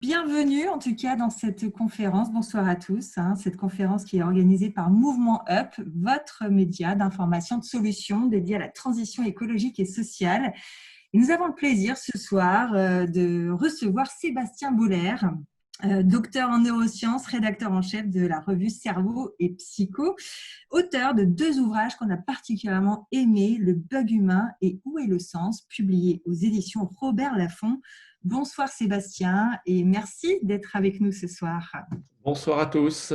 Bienvenue en tout cas dans cette conférence. Bonsoir à tous. Cette conférence qui est organisée par Mouvement Up, votre média d'information de solutions dédié à la transition écologique et sociale. Et nous avons le plaisir ce soir de recevoir Sébastien Boller, docteur en neurosciences, rédacteur en chef de la revue Cerveau et Psycho, auteur de 2 ouvrages qu'on a particulièrement aimés, Le bug humain et Où est le sens, publiés aux éditions Robert Laffont. Bonsoir Sébastien et merci d'être avec nous ce soir. Bonsoir à tous.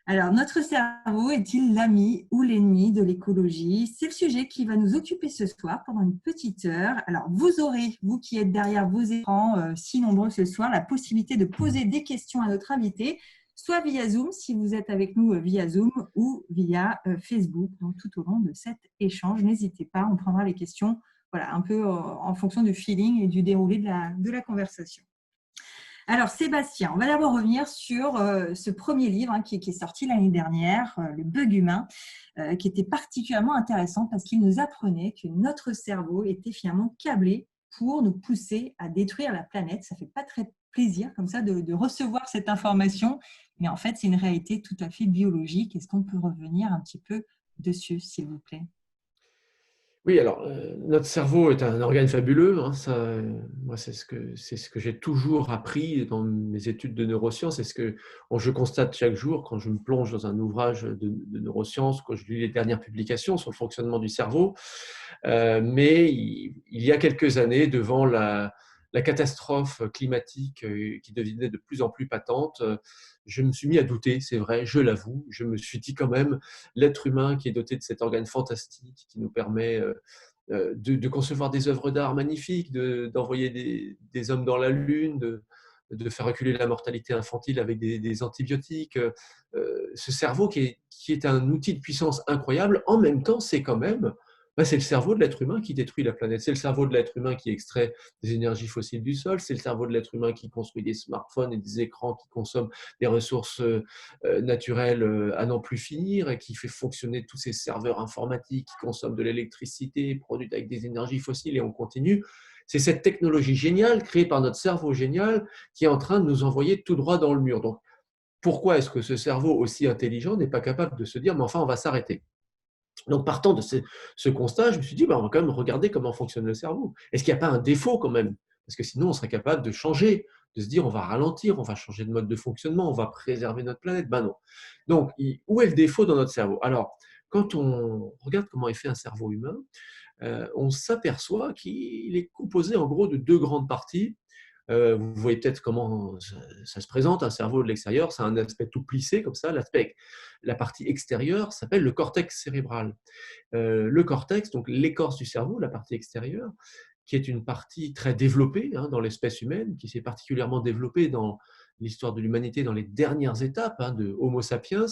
Alors, notre cerveau est-il l'ami ou l'ennemi de l'écologie? C'est le sujet qui va nous occuper ce soir pendant une petite heure. Alors, vous aurez, vous qui êtes derrière vos écrans, si nombreux ce soir, la possibilité de poser des questions à notre invité, soit via Zoom, si vous êtes avec nous via Zoom, ou via Facebook. Donc, tout au long de cet échange, n'hésitez pas, on prendra les questions un peu en fonction du feeling et du déroulé de la conversation. Alors, Sébastien, on va d'abord revenir sur ce premier livre qui est sorti l'année dernière, Le bug humain, qui était particulièrement intéressant parce qu'il nous apprenait que notre cerveau était finalement câblé pour nous pousser à détruire la planète. Ça ne fait pas très plaisir comme ça de recevoir cette information, mais en fait, c'est une réalité tout à fait biologique. Est-ce qu'on peut revenir un petit peu dessus, s'il vous plaît ? Oui, alors notre cerveau est un organe fabuleux. Moi, c'est ce que j'ai toujours appris dans mes études de neurosciences. C'est ce que je constate chaque jour quand je me plonge dans un ouvrage de neurosciences, quand je lis les dernières publications sur le fonctionnement du cerveau. Mais il y a quelques années, devant la catastrophe climatique qui devenait de plus en plus patente, je me suis mis à douter, c'est vrai, je l'avoue. Je me suis dit quand même, l'être humain qui est doté de cet organe fantastique qui nous permet de concevoir des œuvres d'art magnifiques, d'envoyer des hommes dans la Lune, de faire reculer la mortalité infantile avec des antibiotiques. Ce cerveau qui est un outil de puissance incroyable, en même temps, c'est quand même c'est le cerveau de l'être humain qui détruit la planète. C'est le cerveau de l'être humain qui extrait des énergies fossiles du sol. C'est le cerveau de l'être humain qui construit des smartphones et des écrans qui consomment des ressources naturelles à n'en plus finir et qui fait fonctionner tous ces serveurs informatiques qui consomment de l'électricité produite avec des énergies fossiles et on continue. C'est cette technologie géniale créée par notre cerveau génial qui est en train de nous envoyer tout droit dans le mur. Donc, pourquoi est-ce que ce cerveau aussi intelligent n'est pas capable de se dire « mais enfin, on va s'arrêter ». Donc, partant de ce constat, je me suis dit, on va quand même regarder comment fonctionne le cerveau. Est-ce qu'il n'y a pas un défaut quand même? Parce que sinon, on serait capable de changer, de se dire, on va ralentir, on va changer de mode de fonctionnement, on va préserver notre planète. Ben non. Donc, où est le défaut dans notre cerveau? Alors, quand on regarde comment est fait un cerveau humain, on s'aperçoit qu'il est composé en gros de 2 grandes parties. Vous voyez peut-être comment ça se présente, un cerveau de l'extérieur, c'est un aspect tout plissé comme ça. La partie extérieure s'appelle le cortex cérébral. Le cortex, donc l'écorce du cerveau, la partie extérieure, qui est une partie très développée dans l'espèce humaine, qui s'est particulièrement développée dans l'histoire de l'humanité dans les dernières étapes de Homo sapiens.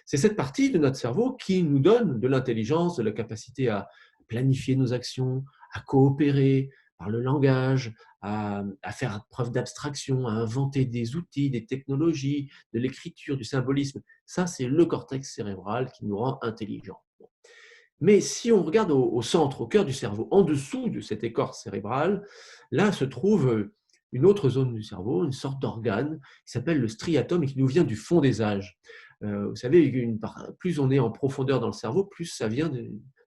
C'est cette partie de notre cerveau qui nous donne de l'intelligence, de la capacité à planifier nos actions, à coopérer par le langage, à faire preuve d'abstraction, à inventer des outils, des technologies, de l'écriture, du symbolisme. Ça, c'est le cortex cérébral qui nous rend intelligents. Mais si on regarde au centre, au cœur du cerveau, en dessous de cette écorce cérébrale, là se trouve une autre zone du cerveau, une sorte d'organe qui s'appelle le striatum et qui nous vient du fond des âges. Vous savez, plus on est en profondeur dans le cerveau, plus ça vient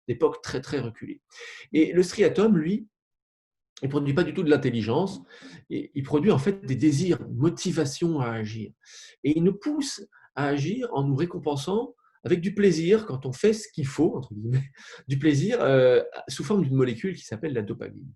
d'époques très très reculées. Et le striatum, lui, il ne produit pas du tout de l'intelligence, il produit en fait des désirs, une motivation à agir. Et il nous pousse à agir en nous récompensant avec du plaisir quand on fait ce qu'il faut, entre guillemets, du plaisir sous forme d'une molécule qui s'appelle la dopamine.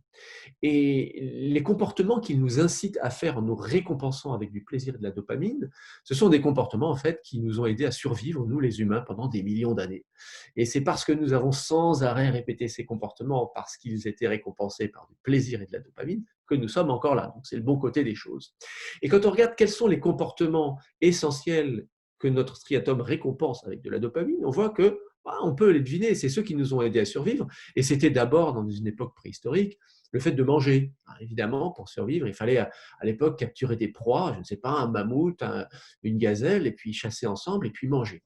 Et les comportements qu'il nous incite à faire en nous récompensant avec du plaisir et de la dopamine, ce sont des comportements en fait qui nous ont aidés à survivre, nous les humains, pendant des millions d'années. Et c'est parce que nous avons sans arrêt répété ces comportements, parce qu'ils étaient récompensés par du plaisir et de la dopamine, que nous sommes encore là. Donc c'est le bon côté des choses. Et quand on regarde quels sont les comportements essentiels que notre striatum récompense avec de la dopamine, on voit que on peut les deviner, c'est ceux qui nous ont aidés à survivre. Et c'était d'abord, dans une époque préhistorique, le fait de manger. Alors, évidemment, pour survivre, il fallait à l'époque capturer des proies, je ne sais pas, un mammouth, une gazelle, et puis chasser ensemble, et puis manger.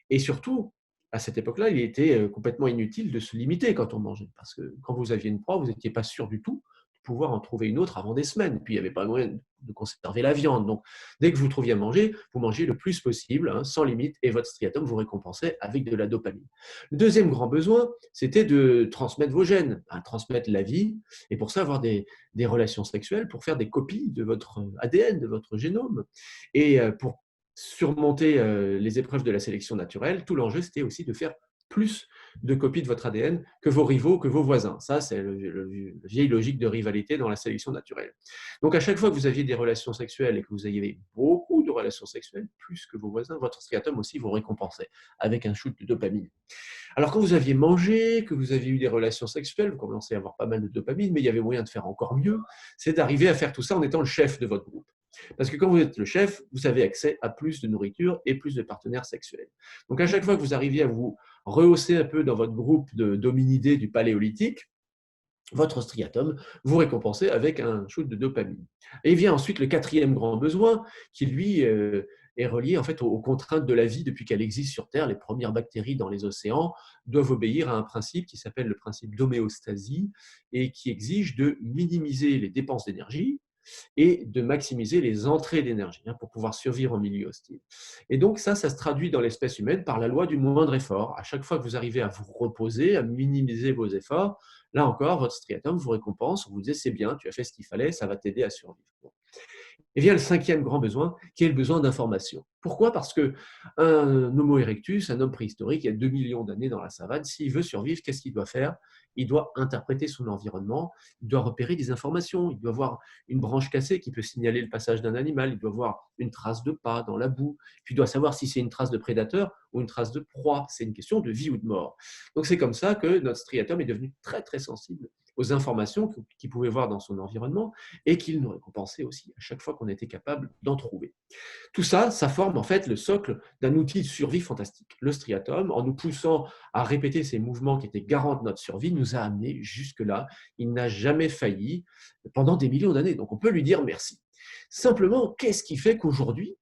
Et surtout, à cette époque-là, il était complètement inutile de se limiter quand on mangeait, parce que quand vous aviez une proie, vous n'étiez pas sûr du tout pouvoir en trouver une autre avant des semaines. Puis il n'y avait pas moyen de conserver la viande. Donc, dès que vous trouviez à manger, vous mangez le plus possible, hein, sans limite, et votre striatum vous récompensait avec de la dopamine. Le deuxième grand besoin, c'était de transmettre vos gènes, hein, transmettre la vie, et pour ça, avoir des relations sexuelles, pour faire des copies de votre ADN, de votre génome. Et pour surmonter les épreuves de la sélection naturelle, tout l'enjeu, c'était aussi de faire plus de copies de votre ADN que vos rivaux, que vos voisins. Ça, c'est la vieille logique de rivalité dans la sélection naturelle. Donc, à chaque fois que vous aviez des relations sexuelles et que vous aviez beaucoup de relations sexuelles, plus que vos voisins, votre striatum aussi vous récompensait avec un shoot de dopamine. Alors, quand vous aviez mangé, que vous aviez eu des relations sexuelles, vous commencez à avoir pas mal de dopamine, mais il y avait moyen de faire encore mieux, c'est d'arriver à faire tout ça en étant le chef de votre groupe. Parce que quand vous êtes le chef, vous avez accès à plus de nourriture et plus de partenaires sexuels. Donc, à chaque fois que vous arriviez à vous rehausser un peu dans votre groupe d'hominidés du paléolithique, votre striatum vous récompensez avec un shoot de dopamine. Et vient ensuite le quatrième grand besoin qui, lui, est relié en fait aux contraintes de la vie depuis qu'elle existe sur Terre. Les premières bactéries dans les océans doivent obéir à un principe qui s'appelle le principe d'homéostasie et qui exige de minimiser les dépenses d'énergie et de maximiser les entrées d'énergie, hein, pour pouvoir survivre en milieu hostile. Et donc ça se traduit dans l'espèce humaine par la loi du moindre effort. À chaque fois que vous arrivez à vous reposer, à minimiser vos efforts, là encore, votre striatum vous récompense, vous dit c'est bien, tu as fait ce qu'il fallait, ça va t'aider à survivre. Bon. Et vient le cinquième grand besoin, qui est le besoin d'information. Pourquoi? Parce qu'un Homo erectus, un homme préhistorique, il y a 2 millions d'années dans la savane, s'il veut survivre, qu'est-ce qu'il doit faire? Il doit interpréter son environnement, il doit repérer des informations, il doit voir une branche cassée qui peut signaler le passage d'un animal, il doit voir une trace de pas dans la boue, puis il doit savoir si c'est une trace de prédateur ou une trace de proie. C'est une question de vie ou de mort. Donc c'est comme ça que notre striatum est devenu très très sensible aux informations qu'il pouvait voir dans son environnement et qu'il nous récompensait aussi à chaque fois qu'on était capable d'en trouver. Tout ça, ça forme en fait le socle d'un outil de survie fantastique. Le striatum, en nous poussant à répéter ces mouvements qui étaient garants de notre survie, nous a amenés jusque-là. Il n'a jamais failli pendant des millions d'années. Donc on peut lui dire merci. Simplement, qu'est-ce qui fait qu'aujourd'hui,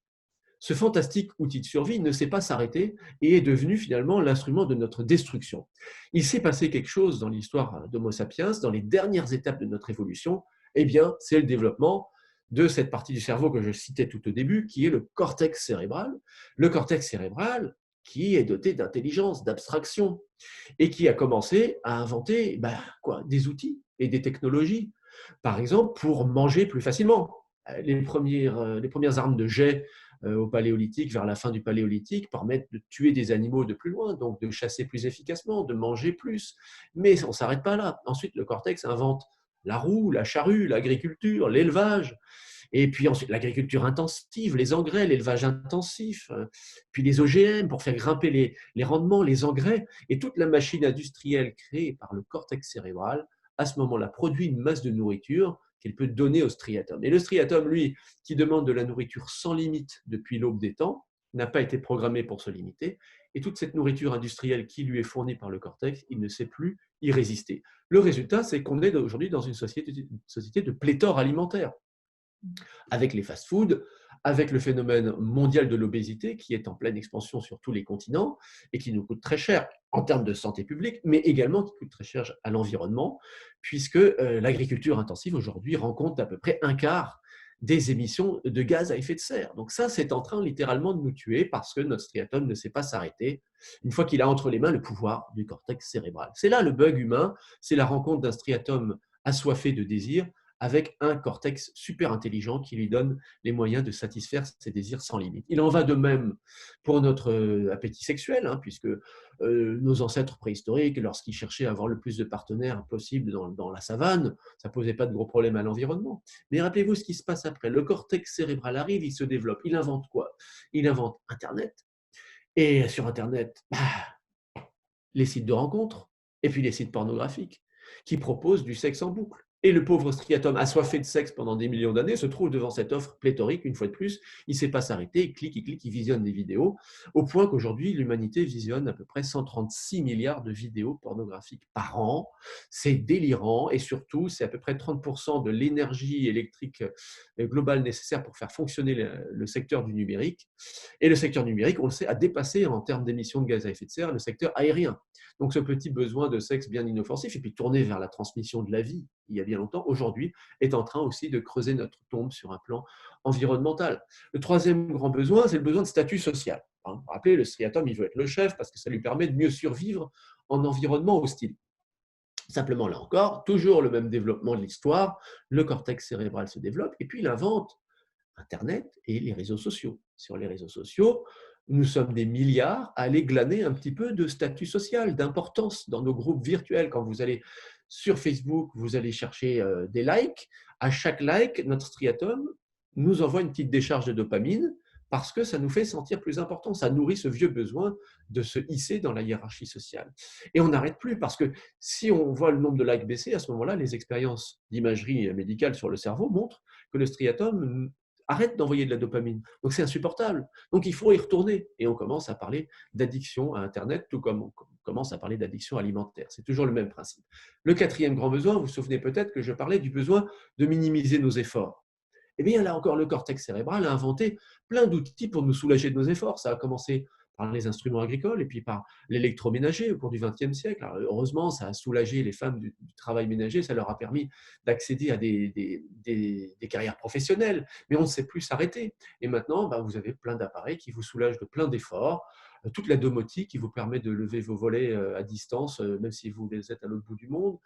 ce fantastique outil de survie ne sait pas s'arrêter et est devenu finalement l'instrument de notre destruction? Il s'est passé quelque chose dans l'histoire d'Homo sapiens, dans les dernières étapes de notre évolution. Eh bien, c'est le développement de cette partie du cerveau que je citais tout au début, qui est le cortex cérébral. Le cortex cérébral qui est doté d'intelligence, d'abstraction, et qui a commencé à inventer des outils et des technologies, par exemple pour manger plus facilement. Les premières armes de jet au paléolithique, vers la fin du paléolithique, permettent de tuer des animaux de plus loin, donc de chasser plus efficacement, de manger plus. Mais on ne s'arrête pas là. Ensuite, le cortex invente la roue, la charrue, l'agriculture, l'élevage, et puis ensuite l'agriculture intensive, les engrais, l'élevage intensif, puis les OGM pour faire grimper les rendements, les engrais, et toute la machine industrielle créée par le cortex cérébral, à ce moment-là, produit une masse de nourriture qu'il peut donner au striatum. Et le striatum, lui, qui demande de la nourriture sans limite depuis l'aube des temps, n'a pas été programmé pour se limiter, et toute cette nourriture industrielle qui lui est fournie par le cortex, il ne sait plus y résister. Le résultat, c'est qu'on est aujourd'hui dans une société de pléthore alimentaire, avec les fast-foods, avec le phénomène mondial de l'obésité qui est en pleine expansion sur tous les continents et qui nous coûte très cher en termes de santé publique, mais également qui coûte très cher à l'environnement, puisque l'agriculture intensive aujourd'hui rend compte d'à peu près un quart des émissions de gaz à effet de serre. Donc ça, c'est en train littéralement de nous tuer parce que notre striatum ne sait pas s'arrêter une fois qu'il a entre les mains le pouvoir du cortex cérébral. C'est là le bug humain, c'est la rencontre d'un striatum assoiffé de désir avec un cortex super intelligent qui lui donne les moyens de satisfaire ses désirs sans limite. Il en va de même pour notre appétit sexuel, hein, puisque nos ancêtres préhistoriques, lorsqu'ils cherchaient à avoir le plus de partenaires possible dans la savane, ça ne posait pas de gros problèmes à l'environnement. Mais rappelez-vous ce qui se passe après. Le cortex cérébral arrive, il se développe. Il invente quoi? Il invente Internet. Et sur Internet, les sites de rencontres, et puis les sites pornographiques, qui proposent du sexe en boucle. Et le pauvre striatum, assoiffé de sexe pendant des millions d'années, se trouve devant cette offre pléthorique, une fois de plus. Il ne sait pas s'arrêter, il clique, il visionne des vidéos, au point qu'aujourd'hui, l'humanité visionne à peu près 136 milliards de vidéos pornographiques par an. C'est délirant, et surtout, c'est à peu près 30% de l'énergie électrique globale nécessaire pour faire fonctionner le secteur du numérique. Et le secteur numérique, on le sait, a dépassé en termes d'émissions de gaz à effet de serre le secteur aérien. Donc ce petit besoin de sexe bien inoffensif, et puis tourné vers la transmission de la vie, il y a bien longtemps, aujourd'hui, est en train aussi de creuser notre tombe sur un plan environnemental. Le troisième grand besoin, c'est le besoin de statut social. Vous vous rappelez, le striatum, il veut être le chef parce que ça lui permet de mieux survivre en environnement hostile. Simplement, là encore, toujours le même développement de l'histoire, le cortex cérébral se développe et puis il invente Internet et les réseaux sociaux. Sur les réseaux sociaux, nous sommes des milliards à aller glaner un petit peu de statut social, d'importance dans nos groupes virtuels. Quand vous allez sur Facebook, vous allez chercher des likes. À chaque like, notre striatum nous envoie une petite décharge de dopamine parce que ça nous fait sentir plus important. Ça nourrit ce vieux besoin de se hisser dans la hiérarchie sociale. Et on n'arrête plus parce que si on voit le nombre de likes baisser, à ce moment-là, les expériences d'imagerie médicale sur le cerveau montrent que le striatum arrête d'envoyer de la dopamine. Donc c'est insupportable. Donc il faut y retourner. Et on commence à parler d'addiction à Internet, tout comme on commence à parler d'addiction alimentaire. C'est toujours le même principe. Le quatrième grand besoin, vous vous souvenez peut-être que je parlais du besoin de minimiser nos efforts. Eh bien, là encore, le cortex cérébral a inventé plein d'outils pour nous soulager de nos efforts. Ça a commencé par les instruments agricoles et puis par l'électroménager au cours du XXe siècle. Alors, heureusement, ça a soulagé les femmes du travail ménager, ça leur a permis d'accéder à des carrières professionnelles, mais on ne sait plus s'arrêter. Et maintenant, vous avez plein d'appareils qui vous soulagent de plein d'efforts, toute la domotique qui vous permet de lever vos volets à distance, même si vous êtes à l'autre bout du monde,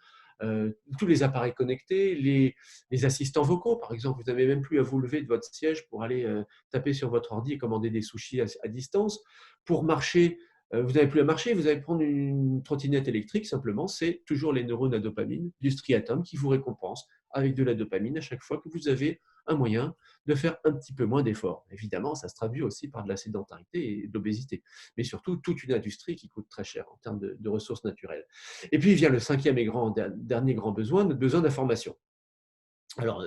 tous les appareils connectés, les assistants vocaux, par exemple, vous n'avez même plus à vous lever de votre siège pour aller taper sur votre ordi et commander des sushis à distance. Pour marcher, vous n'avez plus à marcher, vous allez prendre une trottinette électrique, simplement, c'est toujours les neurones à dopamine du striatum qui vous récompensent avec de la dopamine à chaque fois que vous avez un moyen de faire un petit peu moins d'efforts. Évidemment, ça se traduit aussi par de la sédentarité et de l'obésité, mais surtout toute une industrie qui coûte très cher en termes de ressources naturelles. Et puis vient le cinquième et dernier grand besoin, notre besoin d'information. Alors,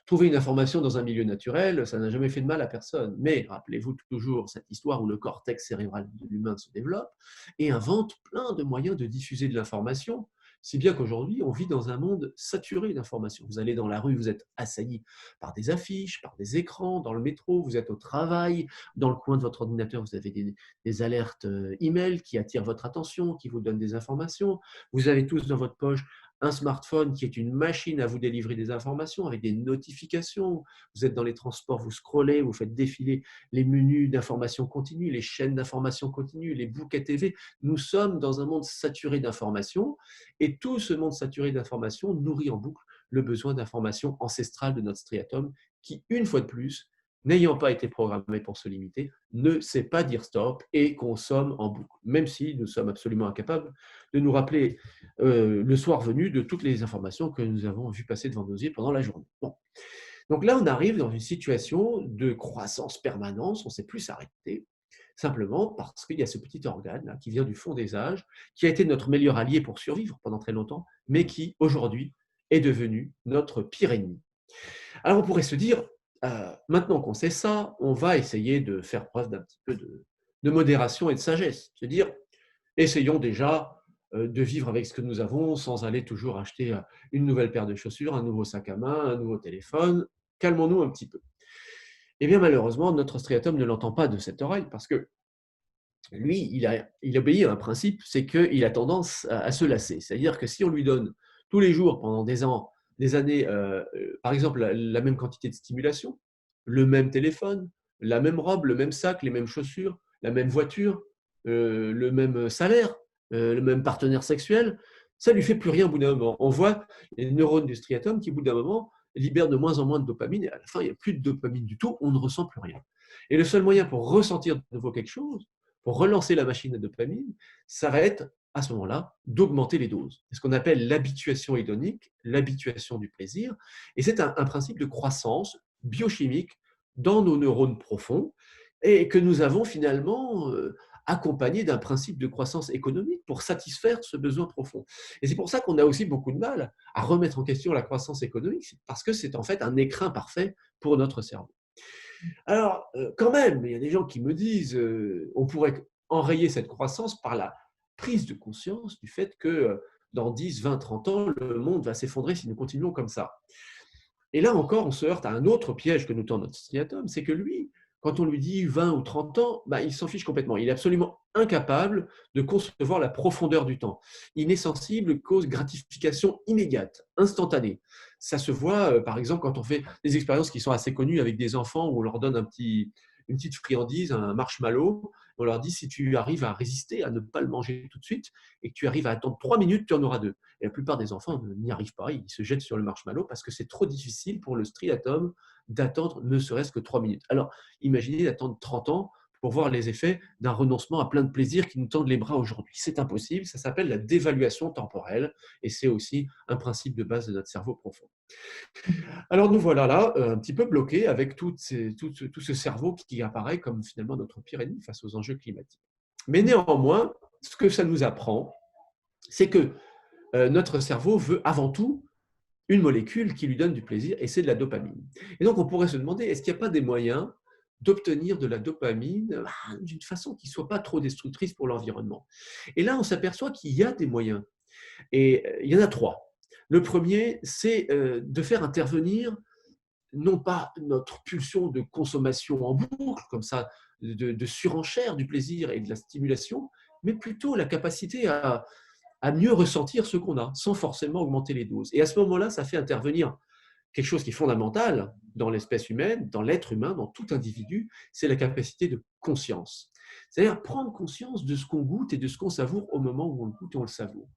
trouver une information dans un milieu naturel, ça n'a jamais fait de mal à personne. Mais rappelez-vous toujours cette histoire où le cortex cérébral de l'humain se développe et invente plein de moyens de diffuser de l'information, si bien qu'aujourd'hui, on vit dans un monde saturé d'informations. Vous allez dans la rue, vous êtes assailli par des affiches, par des écrans, dans le métro, vous êtes au travail, dans le coin de votre ordinateur, vous avez des alertes email qui attirent votre attention, qui vous donnent des informations. Vous avez tous dans votre poche un smartphone qui est une machine à vous délivrer des informations avec des notifications. Vous êtes dans les transports, vous scrollez, vous faites défiler les menus d'information continue, les chaînes d'information continue, les bouquets TV. Nous sommes dans un monde saturé d'informations et tout ce monde saturé d'informations nourrit en boucle le besoin d'information ancestrale de notre striatum qui, une fois de plus, n'ayant pas été programmé pour se limiter, ne sait pas dire stop et consomme en boucle, même si nous sommes absolument incapables de nous rappeler le soir venu de toutes les informations que nous avons vues passer devant nos yeux pendant la journée. Bon. Donc là, on arrive dans une situation de croissance permanente, on ne sait plus s'arrêter, simplement parce qu'il y a ce petit organe là, qui vient du fond des âges, qui a été notre meilleur allié pour survivre pendant très longtemps, mais qui, aujourd'hui, est devenu notre pire ennemi. Alors, on pourrait se dire, maintenant qu'on sait ça, on va essayer de faire preuve d'un petit peu de modération et de sagesse. Se dire, essayons déjà de vivre avec ce que nous avons sans aller toujours acheter une nouvelle paire de chaussures, un nouveau sac à main, un nouveau téléphone. Calmons-nous un petit peu. Eh bien, malheureusement, notre striatum ne l'entend pas de cette oreille parce que lui, il obéit à un principe, c'est qu'il a tendance à se lasser. C'est-à-dire que si on lui donne tous les jours, pendant des ans, des années, par exemple, la même quantité de stimulation, le même téléphone, la même robe, le même sac, les mêmes chaussures, la même voiture, le même salaire, le même partenaire sexuel, ça ne lui fait plus rien au bout d'un moment. On voit les neurones du striatum qui, au bout d'un moment, libèrent de moins en moins de dopamine et à la fin, il n'y a plus de dopamine du tout, on ne ressent plus rien. Et le seul moyen pour ressentir de nouveau quelque chose, pour relancer la machine de dopamine, ça va être à ce moment-là d'augmenter les doses. C'est ce qu'on appelle l'habituation hédonique, l'habituation du plaisir. Et c'est un principe de croissance biochimique dans nos neurones profonds et que nous avons finalement accompagné d'un principe de croissance économique pour satisfaire ce besoin profond. Et c'est pour ça qu'on a aussi beaucoup de mal à remettre en question la croissance économique, parce que c'est en fait un écrin parfait pour notre cerveau. Alors, quand même, il y a des gens qui me disent on pourrait enrayer cette croissance par la prise de conscience du fait que dans 10, 20, 30 ans, le monde va s'effondrer si nous continuons comme ça. Et là encore, on se heurte à un autre piège que nous tend notre striatum, c'est que lui, quand on lui dit 20 ou 30 ans, bah, il s'en fiche complètement. Il est absolument incapable de concevoir la profondeur du temps. Il n'est sensible qu'aux gratifications immédiates, instantanées. Ça se voit, par exemple, quand on fait des expériences qui sont assez connues avec des enfants où on leur donne une petite friandise, un marshmallow. On leur dit, si tu arrives à résister, à ne pas le manger tout de suite, et que tu arrives à attendre 3 minutes, tu en auras 2. Et la plupart des enfants n'y arrivent pas, ils se jettent sur le marshmallow parce que c'est trop difficile pour le striatum d'attendre ne serait-ce que 3 minutes. Alors, imaginez d'attendre 30 ans pour voir les effets d'un renoncement à plein de plaisirs qui nous tendent les bras aujourd'hui. C'est impossible, ça s'appelle la dévaluation temporelle, et c'est aussi un principe de base de notre cerveau profond. Alors nous voilà là, un petit peu bloqués avec tout ce cerveau qui apparaît comme finalement notre pire ennemi face aux enjeux climatiques. Mais néanmoins, ce que ça nous apprend, c'est que notre cerveau veut avant tout une molécule qui lui donne du plaisir, et c'est de la dopamine. Et donc on pourrait se demander, est-ce qu'il n'y a pas des moyens d'obtenir de la dopamine d'une façon qui ne soit pas trop destructrice pour l'environnement? Et là, on s'aperçoit qu'il y a des moyens. Et il y en a 3. Le premier, c'est de faire intervenir non pas notre pulsion de consommation en boucle, comme ça, de surenchère du plaisir et de la stimulation, mais plutôt la capacité à mieux ressentir ce qu'on a, sans forcément augmenter les doses. Et à ce moment-là, ça fait intervenir quelque chose qui est fondamental dans l'espèce humaine, dans l'être humain, dans tout individu, c'est la capacité de conscience. C'est-à-dire prendre conscience de ce qu'on goûte et de ce qu'on savoure au moment où on le goûte et on le savoure.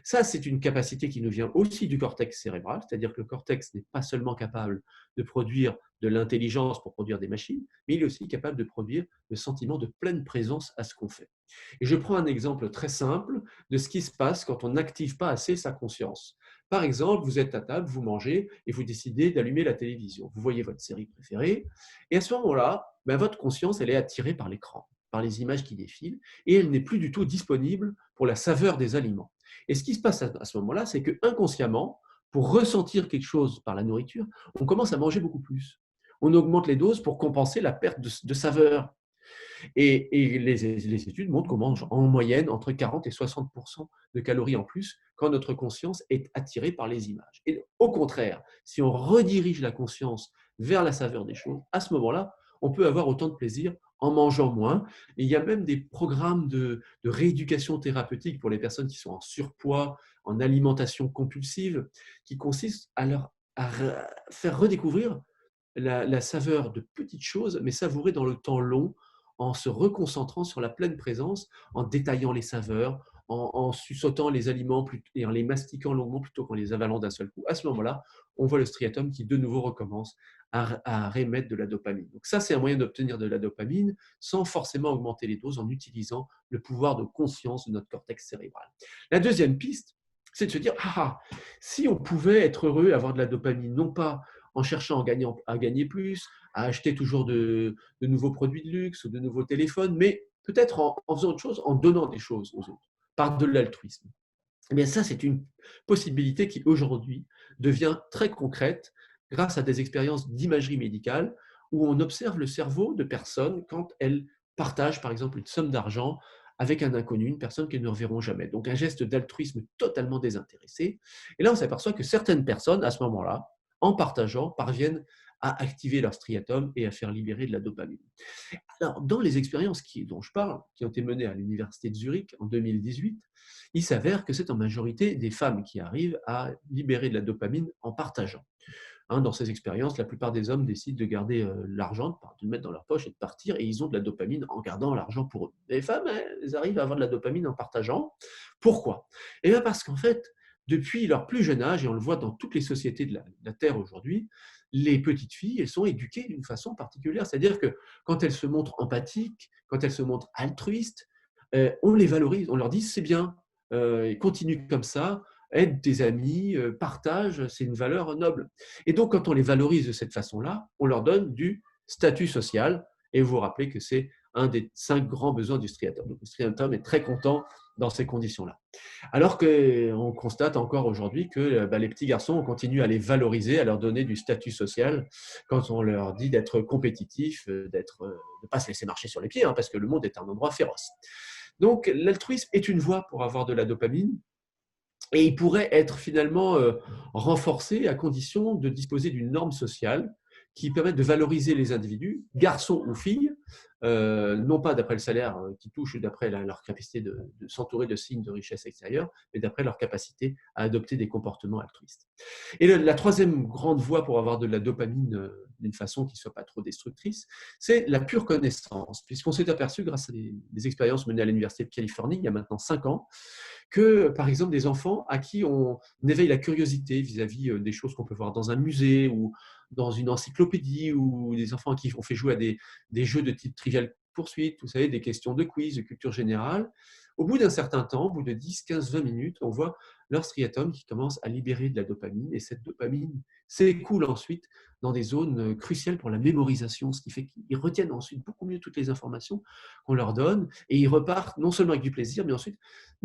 Ça, c'est une capacité qui nous vient aussi du cortex cérébral, c'est-à-dire que le cortex n'est pas seulement capable de produire de l'intelligence pour produire des machines, mais il est aussi capable de produire le sentiment de pleine présence à ce qu'on fait. Et je prends un exemple très simple de ce qui se passe quand on n'active pas assez sa conscience. Par exemple, vous êtes à table, vous mangez et vous décidez d'allumer la télévision. Vous voyez votre série préférée et à ce moment-là, votre conscience, elle est attirée par l'écran, par les images qui défilent et elle n'est plus du tout disponible pour la saveur des aliments. Et ce qui se passe à ce moment-là, c'est que inconsciemment, pour ressentir quelque chose par la nourriture, on commence à manger beaucoup plus. On augmente les doses pour compenser la perte de saveur. Et les études montrent qu'on mange en moyenne entre 40 et 60% de calories en plus quand notre conscience est attirée par les images. Et au contraire, si on redirige la conscience vers la saveur des choses, à ce moment-là, on peut avoir autant de plaisir en mangeant moins. Et il y a même des programmes de rééducation thérapeutique pour les personnes qui sont en surpoids, en alimentation compulsive, qui consistent à faire redécouvrir la saveur de petites choses, mais savourées dans le temps long, en se reconcentrant sur la pleine présence, en détaillant les saveurs, en suçotant les aliments et en les mastiquant longuement plutôt qu'en les avalant d'un seul coup. À ce moment-là, on voit le striatum qui de nouveau recommence à réémettre de la dopamine. Donc ça, c'est un moyen d'obtenir de la dopamine sans forcément augmenter les doses en utilisant le pouvoir de conscience de notre cortex cérébral. La deuxième piste, c'est de se dire, si on pouvait être heureux et avoir de la dopamine, non pas en cherchant à gagner plus, à acheter toujours de nouveaux produits de luxe ou de nouveaux téléphones, mais peut-être en faisant autre chose, en donnant des choses aux autres, par de l'altruisme. Eh bien, ça, c'est une possibilité qui, aujourd'hui, devient très concrète grâce à des expériences d'imagerie médicale où on observe le cerveau de personnes quand elles partagent, par exemple, une somme d'argent avec un inconnu, une personne qu'elles ne reverront jamais. Donc, un geste d'altruisme totalement désintéressé. Et là, on s'aperçoit que certaines personnes, à ce moment-là, en partageant, parviennent à activer leur striatum et à faire libérer de la dopamine. Alors, dans les expériences dont je parle, qui ont été menées à l'Université de Zurich en 2018, il s'avère que c'est en majorité des femmes qui arrivent à libérer de la dopamine en partageant. Dans ces expériences, la plupart des hommes décident de garder l'argent, de le mettre dans leur poche et de partir, et ils ont de la dopamine en gardant l'argent pour eux. Les femmes, elles arrivent à avoir de la dopamine en partageant. Pourquoi? Eh bien parce qu'en fait, depuis leur plus jeune âge, et on le voit dans toutes les sociétés de la Terre aujourd'hui, les petites filles, elles sont éduquées d'une façon particulière. C'est-à-dire que quand elles se montrent empathiques, quand elles se montrent altruistes, on les valorise, on leur dit c'est bien, continue comme ça, aide tes amis, partage, c'est une valeur noble. Et donc, quand on les valorise de cette façon-là, on leur donne du statut social. Et vous vous rappelez que c'est un des 5 grands besoins du striatum. Donc, le striatum est très content dans ces conditions-là. Alors qu'on constate encore aujourd'hui que les petits garçons, on continue à les valoriser, à leur donner du statut social quand on leur dit d'être compétitifs, de ne pas se laisser marcher sur les pieds, parce que le monde est un endroit féroce. Donc, l'altruisme est une voie pour avoir de la dopamine. Et il pourrait être finalement renforcé à condition de disposer d'une norme sociale qui permettent de valoriser les individus, garçons ou filles, non pas d'après le salaire qu'ils touchent, d'après leur capacité de s'entourer de signes de richesse extérieure, mais d'après leur capacité à adopter des comportements altruistes. Et la troisième grande voie pour avoir de la dopamine d'une façon qui ne soit pas trop destructrice, c'est la pure connaissance, puisqu'on s'est aperçu, grâce à des expériences menées à l'Université de Californie il y a maintenant 5 ans, que, par exemple, des enfants à qui on éveille la curiosité vis-à-vis des choses qu'on peut voir dans un musée ou dans une encyclopédie, ou des enfants à qui on fait jouer à des jeux de type Trivial Poursuite, vous savez, des questions de quiz, de culture générale. Au bout d'un certain temps, au bout de 10, 15, 20 minutes, on voit leur striatum qui commence à libérer de la dopamine, et cette dopamine s'écoule ensuite dans des zones cruciales pour la mémorisation, ce qui fait qu'ils retiennent ensuite beaucoup mieux toutes les informations qu'on leur donne, et ils repartent non seulement avec du plaisir, mais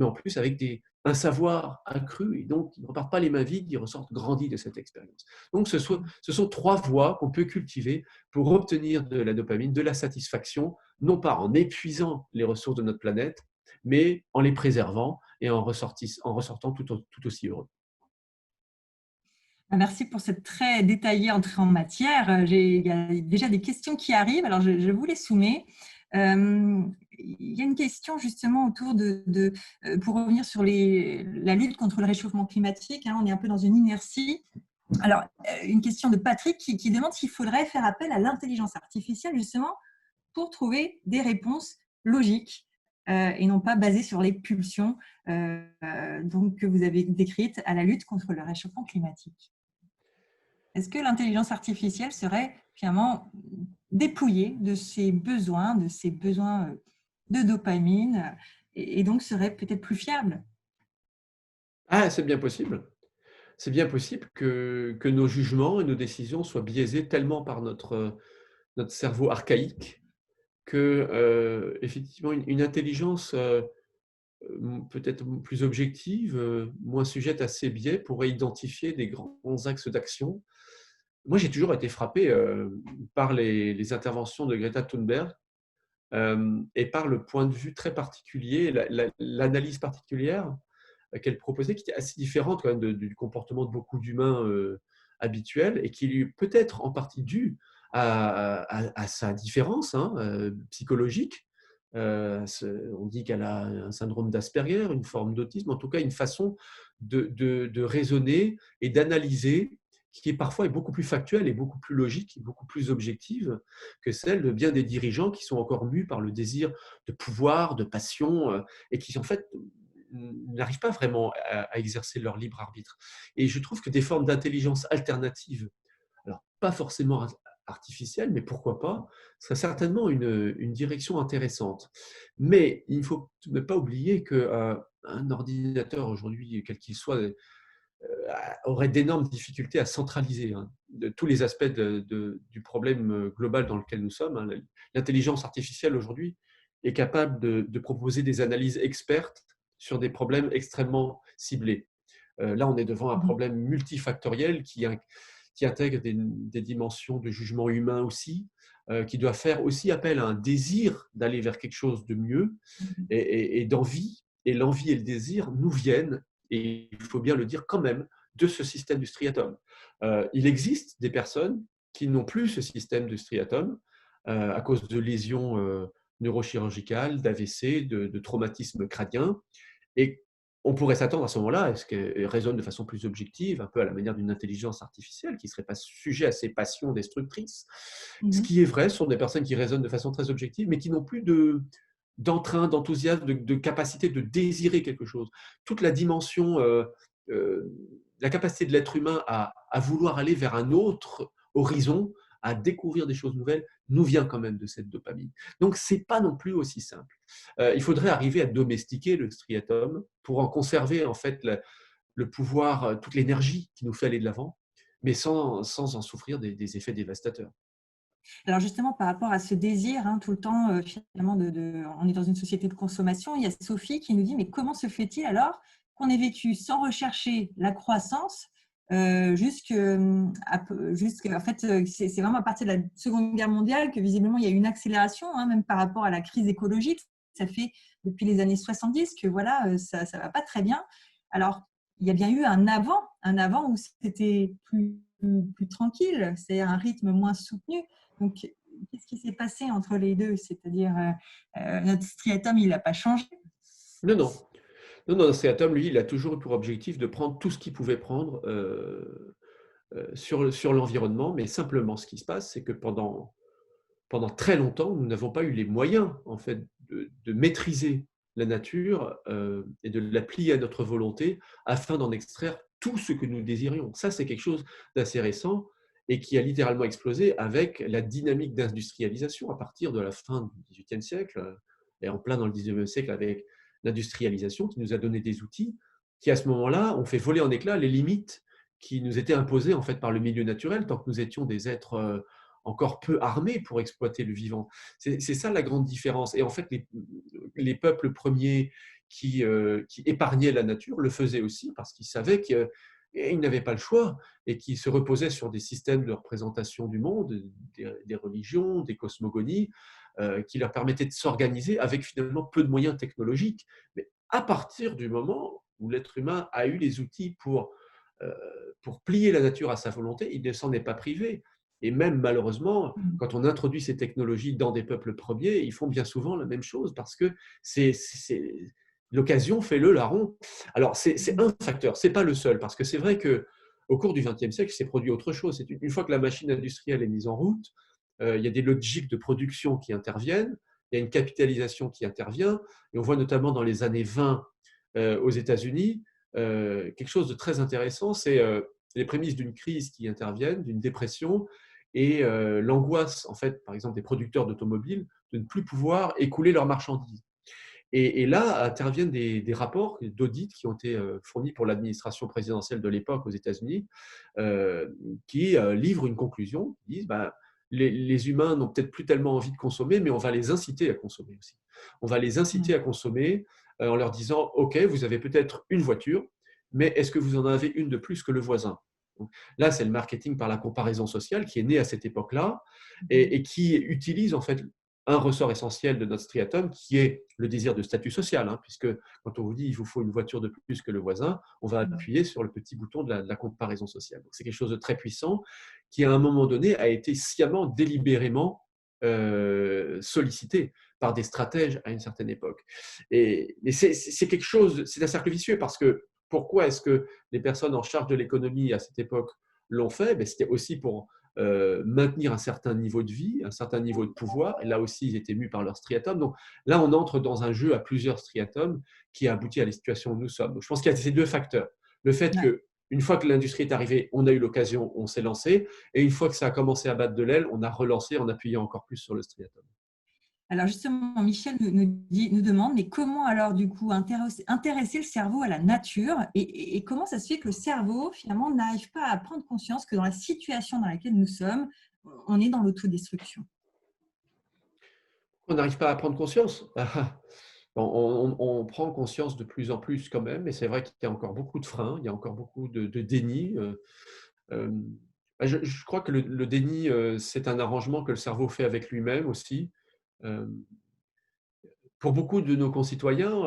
en plus avec un savoir accru, et donc ils ne repartent pas les mains vides, ils ressortent grandis de cette expérience. Donc ce sont 3 voies qu'on peut cultiver pour obtenir de la dopamine, de la satisfaction, non pas en épuisant les ressources de notre planète, mais en les préservant et en ressortant tout aussi heureux. Merci pour cette très détaillée entrée en matière. Il y a déjà des questions qui arrivent, alors je vous les soumets. Il y a une question justement autour pour revenir sur la lutte contre le réchauffement climatique. On est un peu dans une inertie. Alors, une question de Patrick qui demande s'il faudrait faire appel à l'intelligence artificielle justement pour trouver des réponses logiques et non pas basées sur les pulsions que vous avez décrites à la lutte contre le réchauffement climatique. Est-ce que l'intelligence artificielle serait finalement dépouillée de ses besoins de dopamine et donc serait peut-être plus fiable? Ah, c'est bien possible. C'est bien possible que nos jugements et nos décisions soient biaisés tellement par notre cerveau archaïque que, effectivement, une intelligence peut-être plus objective, moins sujette à ces biais, pourrait identifier des grands axes d'action. Moi, j'ai toujours été frappé par les interventions de Greta Thunberg et par le point de vue très particulier, l'analyse particulière qu'elle proposait, qui était assez différente quand même du comportement de beaucoup d'humains habituels, et qui lui peut-être en partie due à sa différence psychologique. On dit qu'elle a un syndrome d'Asperger, une forme d'autisme, en tout cas une façon de raisonner et d'analyser qui parfois est beaucoup plus factuelle et beaucoup plus logique et beaucoup plus objective que celle de bien des dirigeants qui sont encore mus par le désir de pouvoir, de passion, et qui en fait n'arrivent pas vraiment à exercer leur libre arbitre. Et je trouve que des formes d'intelligence alternatives, alors pas forcément artificielles, mais pourquoi pas, serait certainement une direction intéressante. Mais il ne faut ne pas oublier qu'un ordinateur aujourd'hui, quel qu'il soit, aurait d'énormes difficultés à centraliser de tous les aspects du problème global dans lequel nous sommes. L'intelligence artificielle aujourd'hui est capable de proposer des analyses expertes sur des problèmes extrêmement ciblés. Là, on est devant un problème multifactoriel qui intègre des dimensions de jugement humain aussi, qui doit faire aussi appel à un désir d'aller vers quelque chose de mieux et d'envie. Et l'envie et le désir nous viennent, et il faut bien le dire quand même, de ce système du striatum. Il existe des personnes qui n'ont plus ce système du striatum à cause de lésions neurochirurgicales, d'AVC, de traumatismes crâniens. Et on pourrait s'attendre à ce moment-là à ce qu'elle raisonne de façon plus objective, un peu à la manière d'une intelligence artificielle qui ne serait pas sujet à ces passions destructrices. Ce qui est vrai, ce sont des personnes qui raisonnent de façon très objective, mais qui n'ont plus d'entrain, d'enthousiasme, de capacité de désirer quelque chose. Toute la dimension, la capacité de l'être humain à vouloir aller vers un autre horizon, à découvrir des choses nouvelles, nous vient quand même de cette dopamine. Donc, ce n'est pas non plus aussi simple. Il faudrait arriver à domestiquer le striatum pour en conserver en fait le pouvoir, toute l'énergie qui nous fait aller de l'avant, mais sans en souffrir des effets dévastateurs. Alors justement, par rapport à ce désir, tout le temps, finalement, on est dans une société de consommation, il y a Sophie qui nous dit, mais comment se fait-il alors qu'on ait vécu sans rechercher la croissance en fait, c'est vraiment à partir de la Seconde Guerre mondiale que visiblement il y a eu une accélération, même par rapport à la crise écologique. Ça fait depuis les années 70 que voilà, ça va pas très bien. Alors, il y a bien eu un avant où c'était plus plus tranquille, c'est un rythme moins soutenu. Donc, qu'est-ce qui s'est passé entre les deux? C'est-à-dire, notre striatum, il n'a pas changé. Non, non. Non, non, Stratum, lui, il a toujours eu pour objectif de prendre tout ce qu'il pouvait prendre sur l'environnement, mais simplement, ce qui se passe, c'est que pendant très longtemps, nous n'avons pas eu les moyens, en fait, de maîtriser la nature et de la plier à notre volonté afin d'en extraire tout ce que nous désirions. Ça, c'est quelque chose d'assez récent et qui a littéralement explosé avec la dynamique d'industrialisation à partir de la fin du XVIIIe siècle et en plein dans le XIXe siècle avec l'industrialisation qui nous a donné des outils qui, à ce moment-là, ont fait voler en éclats les limites qui nous étaient imposées en fait par le milieu naturel tant que nous étions des êtres encore peu armés pour exploiter le vivant. C'est ça la grande différence. Et en fait, les peuples premiers qui épargnaient la nature le faisaient aussi parce qu'ils savaient qu'ils n'avaient pas le choix et qui se reposaient sur des systèmes de représentation du monde, des religions, des cosmogonies, qui leur permettaient de s'organiser avec finalement peu de moyens technologiques. Mais à partir du moment où l'être humain a eu les outils euh, pour plier la nature à sa volonté, il ne s'en est pas privé. Et même malheureusement, quand on introduit ces technologies dans des peuples premiers, ils font bien souvent la même chose parce que l'occasion fait le larron. Alors c'est un facteur, c'est pas le seul, parce que c'est vrai que au cours du XXe siècle, s'est produit autre chose. Une fois que la machine industrielle est mise en route, il y a des logiques de production qui interviennent, il y a une capitalisation qui intervient, et on voit notamment dans les années 20 aux États-Unis quelque chose de très intéressant, c'est les prémices d'une crise qui interviennent, d'une dépression, et l'angoisse, en fait, par exemple, des producteurs d'automobiles de ne plus pouvoir écouler leurs marchandises. Et là interviennent des rapports d'audit qui ont été fournis pour l'administration présidentielle de l'époque aux États-Unis, qui livrent une conclusion, qui disent les humains n'ont peut-être plus tellement envie de consommer, mais on va les inciter à consommer aussi. On va les inciter à consommer en leur disant, OK, vous avez peut-être une voiture, mais est-ce que vous en avez une de plus que le voisin? Donc, là, c'est le marketing par la comparaison sociale qui est né à cette époque-là et qui utilise en fait un ressort essentiel de notre striatum qui est le désir de statut social, hein, puisque quand on vous dit il vous faut une voiture de plus que le voisin, on va appuyer sur le petit bouton de la comparaison sociale. Donc, c'est quelque chose de très puissant qui, à un moment donné, a été sciemment, délibérément sollicité par des stratèges à une certaine époque. Et c'est quelque chose, c'est un cercle vicieux parce que pourquoi est-ce que les personnes en charge de l'économie à cette époque l'ont fait? Ben, c'était aussi pour maintenir un certain niveau de vie, un certain niveau de pouvoir. Et là aussi, ils étaient mus par leur striatum. Donc là, on entre dans un jeu à plusieurs striatums qui a abouti à la situation où nous sommes. Donc, je pense qu'il y a ces deux facteurs. Le fait que une fois que l'industrie est arrivée, on a eu l'occasion, on s'est lancé. Et une fois que ça a commencé à battre de l'aile, on a relancé en appuyant encore plus sur le striatum. Alors justement, Michel nous demande, mais comment alors du coup intéresser le cerveau à la nature et comment ça se fait que le cerveau finalement n'arrive pas à prendre conscience que dans la situation dans laquelle nous sommes, on est dans l'autodestruction? On n'arrive pas à prendre conscience. On prend conscience de plus en plus quand même, mais c'est vrai qu'il y a encore beaucoup de freins, il y a encore beaucoup de déni. Euh, je crois que le déni, c'est un arrangement que le cerveau fait avec lui-même aussi. Euh, pour beaucoup de nos concitoyens,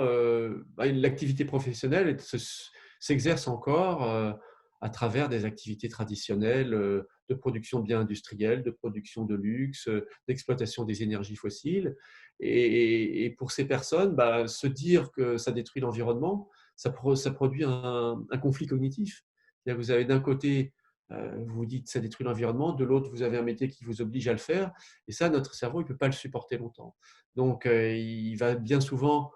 l'activité professionnelle s'exerce encore à travers des activités traditionnelles de production de biens industriels, de production de luxe, d'exploitation des énergies fossiles. Et pour ces personnes, se dire que ça détruit l'environnement, ça produit un conflit cognitif. Vous avez d'un côté, vous vous dites ça détruit l'environnement, de l'autre, vous avez un métier qui vous oblige à le faire. Et ça, notre cerveau, il ne peut pas le supporter longtemps. Donc, il va bien souvent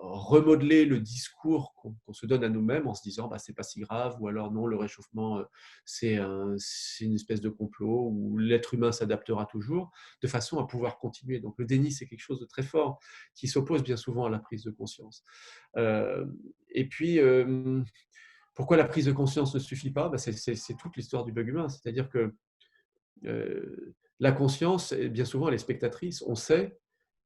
remodeler le discours qu'on se donne à nous-mêmes en se disant c'est pas si grave, ou alors non, le réchauffement, c'est une espèce de complot, ou l'être humain s'adaptera toujours, de façon à pouvoir continuer. Donc, le déni, c'est quelque chose de très fort qui s'oppose bien souvent à la prise de conscience. Et puis, pourquoi la prise de conscience ne suffit pas? C'est toute l'histoire du bug humain, c'est-à-dire que la conscience, bien souvent, elle est spectatrice, on sait,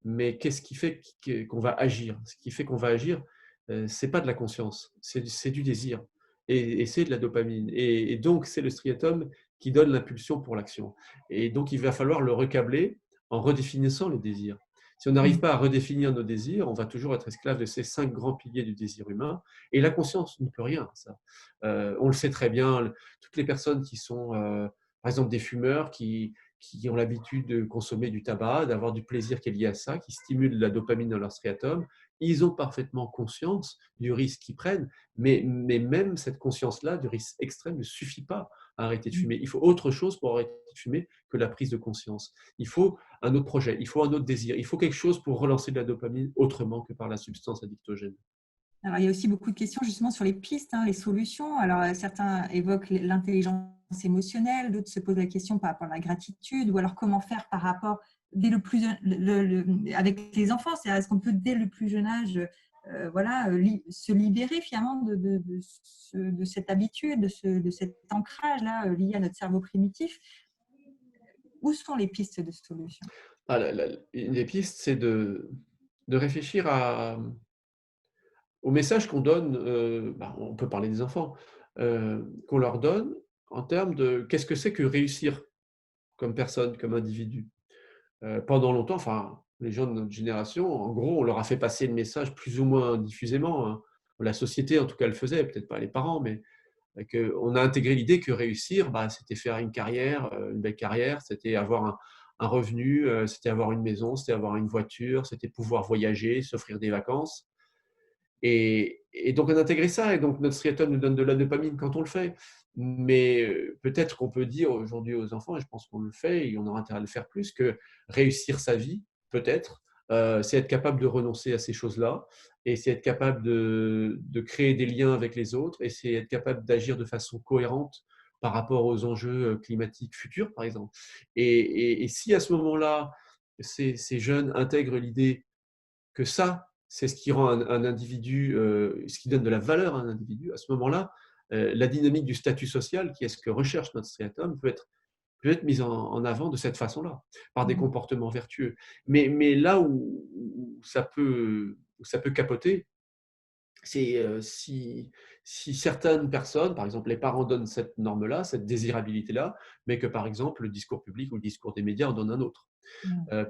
mais qu'est-ce qui fait qu'on va agir? Ce qui fait qu'on va agir, ce n'est pas de la conscience, c'est du désir. Et c'est de la dopamine. Et donc, c'est le striatum qui donne l'impulsion pour l'action. Et donc, il va falloir le recabler en redéfinissant les désirs. Si on n'arrive pas à redéfinir nos désirs, on va toujours être esclave de ces 5 grands piliers du désir humain. Et la conscience n'y peut rien, ça. On le sait très bien, toutes les personnes qui sont, par exemple, des fumeurs, qui ont l'habitude de consommer du tabac, d'avoir du plaisir qui est lié à ça, qui stimule la dopamine dans leur striatum, ils ont parfaitement conscience du risque qu'ils prennent, mais même cette conscience-là, du risque extrême, ne suffit pas à arrêter de fumer. Il faut autre chose pour arrêter de fumer que la prise de conscience. Il faut un autre projet, il faut un autre désir, il faut quelque chose pour relancer de la dopamine autrement que par la substance addictogène. Alors, il y a aussi beaucoup de questions justement sur les pistes, les solutions. Alors, certains évoquent l'intelligence émotionnelle, d'autres se posent la question par rapport à la gratitude, ou alors comment faire par rapport, dès le plus avec les enfants. C'est-à-dire, est-ce qu'on peut, dès le plus jeune âge, se libérer finalement de cette habitude, de cet ancrage-là lié à notre cerveau primitif? Où sont les pistes de solutions? Une des pistes, c'est de réfléchir au message qu'on donne, on peut parler des enfants, qu'on leur donne en termes de qu'est-ce que c'est que réussir comme personne, comme individu. Pendant longtemps, enfin, les gens de notre génération, en gros, on leur a fait passer le message plus ou moins diffusément, hein. La société, en tout cas, le faisait, peut-être pas les parents, mais on a intégré l'idée que réussir, c'était faire une carrière, une belle carrière, c'était avoir un revenu, c'était avoir une maison, c'était avoir une voiture, c'était pouvoir voyager, s'offrir des vacances. Et donc, on a intégré ça, et donc notre striatum nous donne de la dopamine quand on le fait. Mais peut-être qu'on peut dire aujourd'hui aux enfants, et je pense qu'on le fait, et on aura intérêt à le faire plus, que réussir sa vie, peut-être, c'est être capable de renoncer à ces choses-là, et c'est être capable de créer des liens avec les autres, et c'est être capable d'agir de façon cohérente par rapport aux enjeux climatiques futurs, par exemple. Et si à ce moment-là, ces jeunes intègrent l'idée que ça, c'est ce qui rend un individu, ce qui donne de la valeur à un individu, à ce moment-là, la dynamique du statut social, qui est ce que recherche notre striatum, peut être mise en avant de cette façon-là, par des comportements vertueux. Mais là où ça peut capoter, c'est si certaines personnes, par exemple les parents, donnent cette norme-là, cette désirabilité-là, mais que par exemple le discours public ou le discours des médias en donne un autre.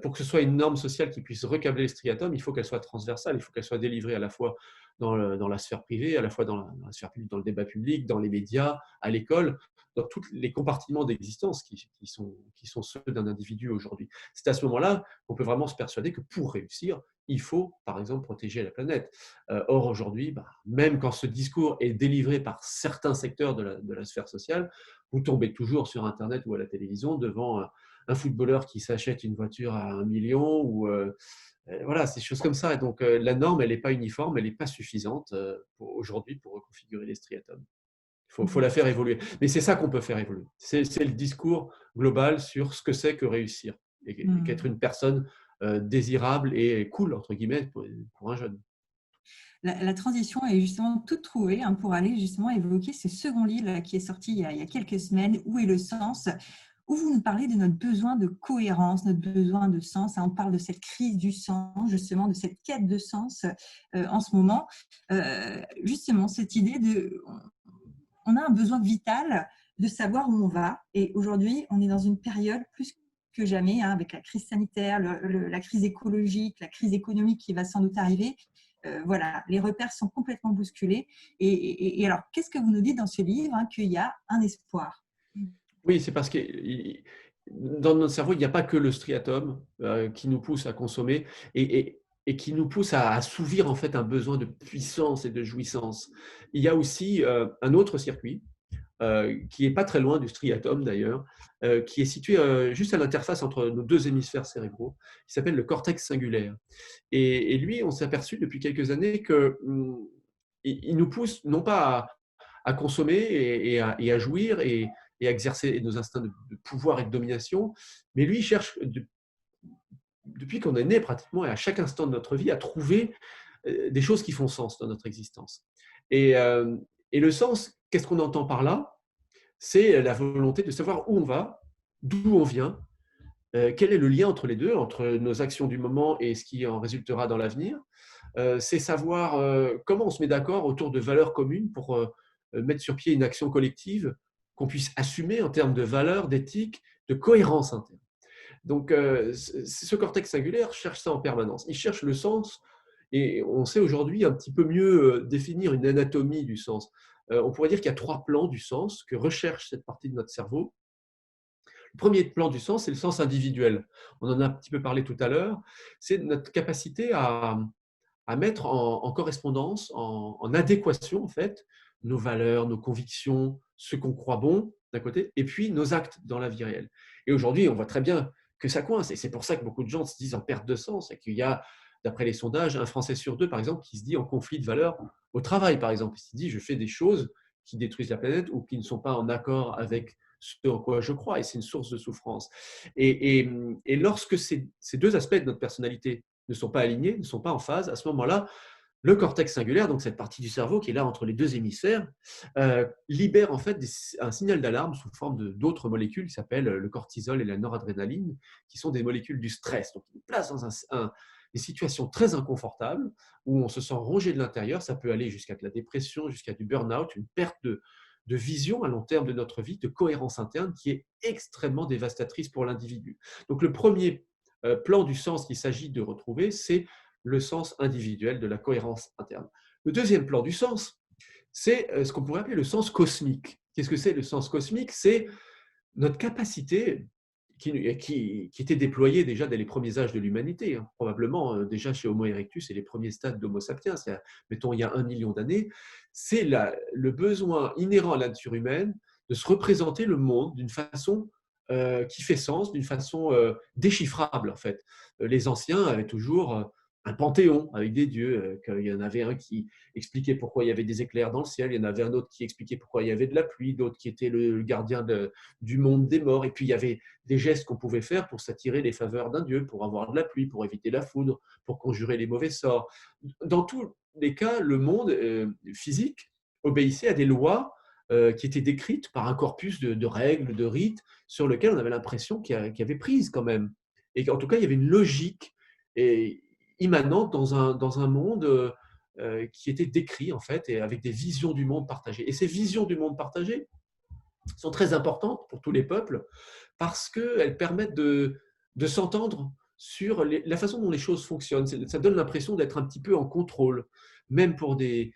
Pour que ce soit une norme sociale qui puisse recabler le striatum, il faut qu'elle soit transversale, il faut qu'elle soit délivrée à la fois dans la sphère privée, à la fois dans la sphère publique, dans le débat public, dans les médias, à l'école, dans tous les compartiments d'existence qui sont ceux d'un individu aujourd'hui. C'est à ce moment-là qu'on peut vraiment se persuader que pour réussir, il faut, par exemple, protéger la planète. Or, aujourd'hui, même quand ce discours est délivré par certains secteurs de la sphère sociale, vous tombez toujours sur Internet ou à la télévision devant un footballeur qui s'achète une voiture à 1 million, ou voilà, ces choses comme ça. Et donc, la norme, elle n'est pas uniforme, elle n'est pas suffisante aujourd'hui pour reconfigurer les striatomes. Il faut la faire évoluer. Mais c'est ça qu'on peut faire évoluer. C'est le discours global sur ce que c'est que réussir et qu'être une personne désirable et cool, entre guillemets, pour un jeune. La transition est justement toute trouvée pour aller justement évoquer ce second livre qui est sorti il y a quelques semaines, Où est le sens, où vous nous parlez de notre besoin de cohérence, notre besoin de sens. On parle de cette crise du sens, justement, de cette quête de sens en ce moment. Justement, cette idée on a un besoin vital de savoir où on va. Et aujourd'hui, on est dans une période plus que jamais, avec la crise sanitaire, la crise écologique, la crise économique qui va sans doute arriver. Voilà, les repères sont complètement bousculés. Et alors, qu'est-ce que vous nous dites dans ce livre qu'il y a un espoir? Oui, c'est parce que dans notre cerveau, il n'y a pas que le striatum qui nous pousse à consommer et qui nous pousse à assouvir en fait un besoin de puissance et de jouissance. Il y a aussi un autre circuit qui n'est pas très loin du striatum d'ailleurs, qui est situé juste à l'interface entre nos deux hémisphères cérébraux, qui s'appelle le cortex singulaire. Et lui, on s'est aperçu depuis quelques années qu'il nous pousse non pas à consommer et à jouir et à exercer nos instincts de pouvoir et de domination, mais lui, il cherche, depuis qu'on est né pratiquement et à chaque instant de notre vie, à trouver des choses qui font sens dans notre existence. Et le sens, qu'est-ce qu'on entend par là? C'est la volonté de savoir où on va, d'où on vient, quel est le lien entre les deux, entre nos actions du moment et ce qui en résultera dans l'avenir. C'est savoir comment on se met d'accord autour de valeurs communes pour mettre sur pied une action collective qu'on puisse assumer en termes de valeurs, d'éthique, de cohérence interne. Donc, ce cortex singulaire cherche ça en permanence. Il cherche le sens, et on sait aujourd'hui un petit peu mieux définir une anatomie du sens. On pourrait dire qu'il y a 3 plans du sens que recherche cette partie de notre cerveau. Le premier plan du sens, c'est le sens individuel. On en a un petit peu parlé tout à l'heure. C'est notre capacité à mettre en correspondance, en adéquation, en fait, nos valeurs, nos convictions, ce qu'on croit bon, d'un côté, et puis nos actes dans la vie réelle. Et aujourd'hui, on voit très bien que ça coince. Et c'est pour ça que beaucoup de gens se disent en perte de sens, et qu'il y a, d'après les sondages, un Français sur deux, par exemple, qui se dit en conflit de valeurs au travail, par exemple. Il se dit, je fais des choses qui détruisent la planète ou qui ne sont pas en accord avec ce en quoi je crois, et c'est une source de souffrance. Et lorsque ces deux aspects de notre personnalité ne sont pas alignés, ne sont pas en phase, à ce moment-là, le cortex singulaire, donc cette partie du cerveau qui est là entre les deux hémisphères, libère en fait un signal d'alarme sous forme d'autres molécules qui s'appellent le cortisol et la noradrénaline, qui sont des molécules du stress. Donc, ils nous placent dans des situations très inconfortables où on se sent rongé de l'intérieur. Ça peut aller jusqu'à de la dépression, jusqu'à du burn-out, une perte de vision à long terme de notre vie, de cohérence interne qui est extrêmement dévastatrice pour l'individu. Donc, le premier plan du sens qu'il s'agit de retrouver, c'est le sens individuel de la cohérence interne. Le deuxième plan du sens, c'est ce qu'on pourrait appeler le sens cosmique. Qu'est-ce que c'est le sens cosmique? C'est notre capacité qui était déployée déjà dès les premiers âges de l'humanité, hein, probablement déjà chez Homo erectus et les premiers stades d'Homo sapiens, mettons il y a 1 million d'années, c'est le besoin inhérent à la nature humaine de se représenter le monde d'une façon qui fait sens, d'une façon déchiffrable en fait. Les anciens avaient toujours un panthéon avec des dieux. Il y en avait un qui expliquait pourquoi il y avait des éclairs dans le ciel, il y en avait un autre qui expliquait pourquoi il y avait de la pluie, d'autres qui étaient le gardien du monde des morts, et puis il y avait des gestes qu'on pouvait faire pour s'attirer les faveurs d'un dieu, pour avoir de la pluie, pour éviter la foudre, pour conjurer les mauvais sorts. Dans tous les cas, le monde physique obéissait à des lois qui étaient décrites par un corpus de règles, de rites, sur lequel on avait l'impression qu'il y avait prise quand même. Et en tout cas, il y avait une logique immanente dans un monde qui était décrit en fait, et avec des visions du monde partagées. Et ces visions du monde partagées sont très importantes pour tous les peuples parce qu'elles permettent de s'entendre sur la façon dont les choses fonctionnent. Ça donne l'impression d'être un petit peu en contrôle, même pour des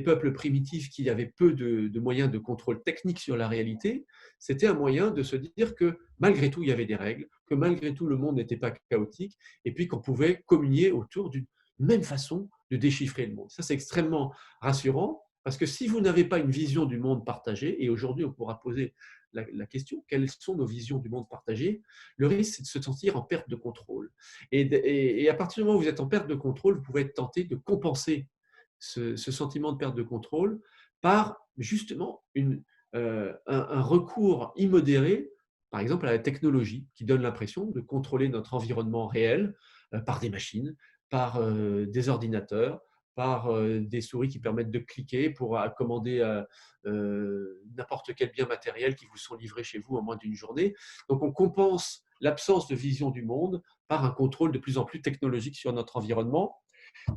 peuples primitifs qui avaient peu de moyens de contrôle technique sur la réalité. C'était un moyen de se dire que malgré tout, il y avait des règles, que malgré tout, le monde n'était pas chaotique, et puis qu'on pouvait communier autour d'une même façon de déchiffrer le monde. Ça, c'est extrêmement rassurant, parce que si vous n'avez pas une vision du monde partagée, et aujourd'hui, on pourra poser la question, quelles sont nos visions du monde partagé? Le risque, c'est de se sentir en perte de contrôle. Et à partir du moment où vous êtes en perte de contrôle, vous pouvez être tenté de compenser ce sentiment de perte de contrôle par justement un recours immodéré, par exemple à la technologie, qui donne l'impression de contrôler notre environnement réel par des machines, par des ordinateurs, par des souris qui permettent de cliquer pour commander n'importe quel bien matériel qui vous sont livrés chez vous en moins d'une journée. Donc on compense l'absence de vision du monde par un contrôle de plus en plus technologique sur notre environnement,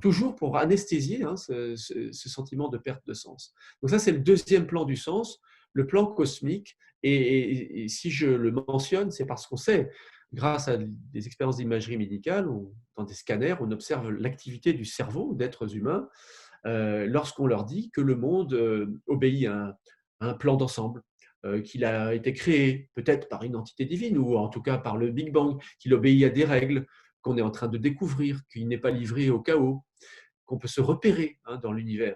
toujours pour anesthésier ce sentiment de perte de sens. Donc ça, c'est le deuxième plan du sens, le plan cosmique. Et si je le mentionne, c'est parce qu'on sait, grâce à des expériences d'imagerie médicale ou dans des scanners, on observe l'activité du cerveau d'êtres humains lorsqu'on leur dit que le monde obéit à un plan d'ensemble, qu'il a été créé peut-être par une entité divine ou en tout cas par le Big Bang, qu'il obéit à des règles qu'on est en train de découvrir, qu'il n'est pas livré au chaos, qu'on peut se repérer dans l'univers.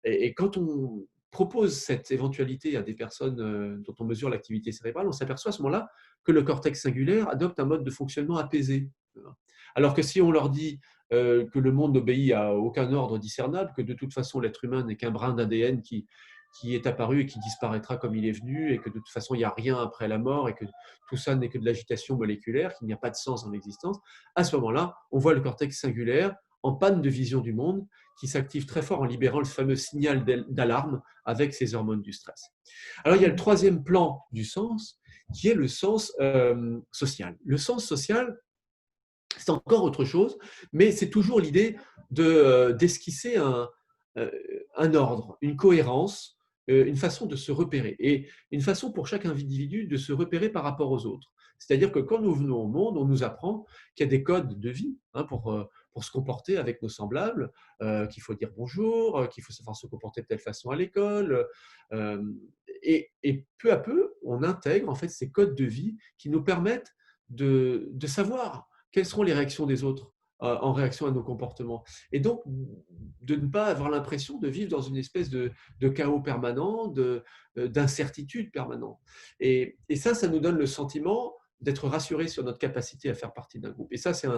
Et quand on propose cette éventualité à des personnes dont on mesure l'activité cérébrale, on s'aperçoit à ce moment-là que le cortex singulaire adopte un mode de fonctionnement apaisé. Alors que si on leur dit que le monde n'obéit à aucun ordre discernable, que de toute façon l'être humain n'est qu'un brin d'ADN qui est apparu et qui disparaîtra comme il est venu, et que de toute façon il n'y a rien après la mort, et que tout ça n'est que de l'agitation moléculaire, qu'il n'y a pas de sens dans l'existence, à ce moment-là, on voit le cortex singulaire en panne de vision du monde, qui s'active très fort en libérant le fameux signal d'alarme avec ces hormones du stress. Alors il y a le troisième plan du sens, qui est le sens social. Le sens social, c'est encore autre chose, mais c'est toujours l'idée d'esquisser un ordre, une cohérence, une façon de se repérer, et une façon pour chaque individu de se repérer par rapport aux autres. C'est-à-dire que quand nous venons au monde, on nous apprend qu'il y a des codes de vie pour se comporter avec nos semblables, qu'il faut dire bonjour, qu'il faut savoir se comporter de telle façon à l'école. Et peu à peu, on intègre en fait ces codes de vie qui nous permettent de savoir quelles seront les réactions des autres en réaction à nos comportements. Et donc, de ne pas avoir l'impression de vivre dans une espèce de chaos permanent, d'incertitude permanente. Et ça nous donne le sentiment d'être rassuré sur notre capacité à faire partie d'un groupe. Et ça, c'est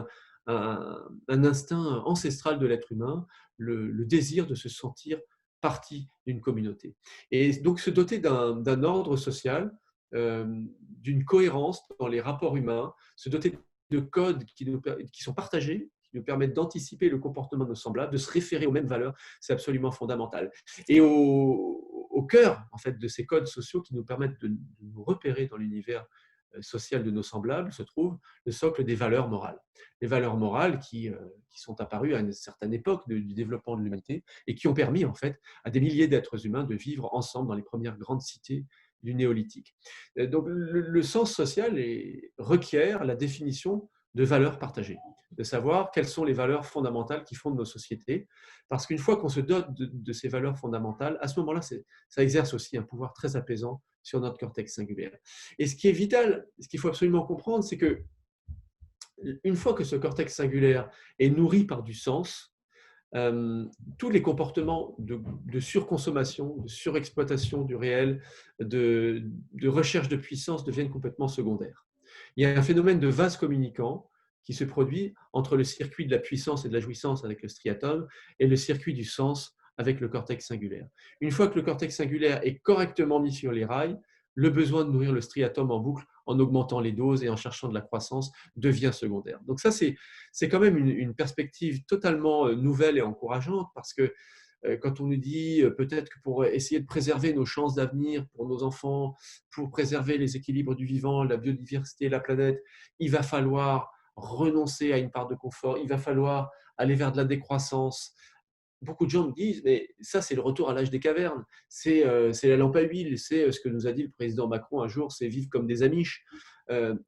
un instinct ancestral de l'être humain, le désir de se sentir partie d'une communauté. Et donc, se doter d'un ordre social, d'une cohérence dans les rapports humains, se doter de codes qui sont partagés, qui nous permettent d'anticiper le comportement de nos semblables, de se référer aux mêmes valeurs, c'est absolument fondamental. Et au cœur en fait, de ces codes sociaux qui nous permettent de nous repérer dans l'univers social de nos semblables se trouve le socle des valeurs morales. Les valeurs morales qui sont apparues à une certaine époque du développement de l'humanité et qui ont permis en fait à des milliers d'êtres humains de vivre ensemble dans les premières grandes cités du néolithique. Donc le sens social requiert la définition de valeurs partagées, de savoir quelles sont les valeurs fondamentales qui fondent nos sociétés, parce qu'une fois qu'on se dote de ces valeurs fondamentales, à ce moment-là, ça exerce aussi un pouvoir très apaisant sur notre cortex singulaire. Et ce qui est vital, ce qu'il faut absolument comprendre, c'est que une fois que ce cortex singulaire est nourri par du sens, tous les comportements de surconsommation, de surexploitation du réel, de recherche de puissance deviennent complètement secondaires. Il y a un phénomène de vase communicant qui se produit entre le circuit de la puissance et de la jouissance avec le striatum et le circuit du sens avec le cortex singulaire. Une fois que le cortex singulaire est correctement mis sur les rails, le besoin de nourrir le striatum en boucle en augmentant les doses et en cherchant de la croissance devient secondaire. Donc ça, c'est quand même une perspective totalement nouvelle et encourageante parce que quand on nous dit peut-être que pour essayer de préserver nos chances d'avenir pour nos enfants, pour préserver les équilibres du vivant, la biodiversité, la planète, il va falloir renoncer à une part de confort, il va falloir aller vers de la décroissance. Beaucoup de gens me disent, mais ça, c'est le retour à l'âge des cavernes, c'est la lampe à huile, c'est ce que nous a dit le président Macron un jour, c'est vivre comme des Amish.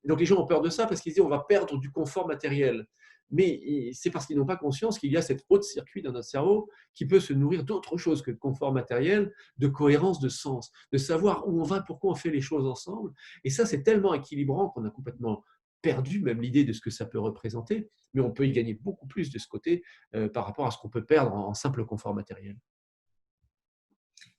Donc les gens ont peur de ça parce qu'ils disent, on va perdre du confort matériel. Mais c'est parce qu'ils n'ont pas conscience qu'il y a cet autre circuit dans notre cerveau qui peut se nourrir d'autre chose que de confort matériel, de cohérence, de sens, de savoir où on va, pourquoi on fait les choses ensemble. Et ça, c'est tellement équilibrant qu'on a complètement perdu même l'idée de ce que ça peut représenter, mais on peut y gagner beaucoup plus de ce côté par rapport à ce qu'on peut perdre en simple confort matériel.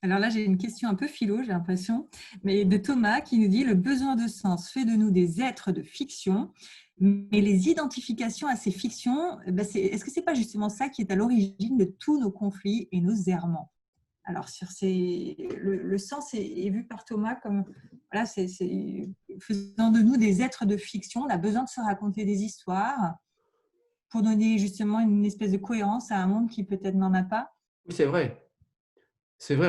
Alors là, j'ai une question un peu philo, j'ai l'impression, mais de Thomas qui nous dit « Le besoin de sens fait de nous des êtres de fiction, mais les identifications à ces fictions, est-ce que ce n'est pas justement ça qui est à l'origine de tous nos conflits et nos errements ?» Alors, le sens est vu par Thomas comme voilà, faisant de nous des êtres de fiction. On a besoin de se raconter des histoires pour donner justement une espèce de cohérence à un monde qui peut-être n'en a pas. Oui, c'est vrai. C'est vrai,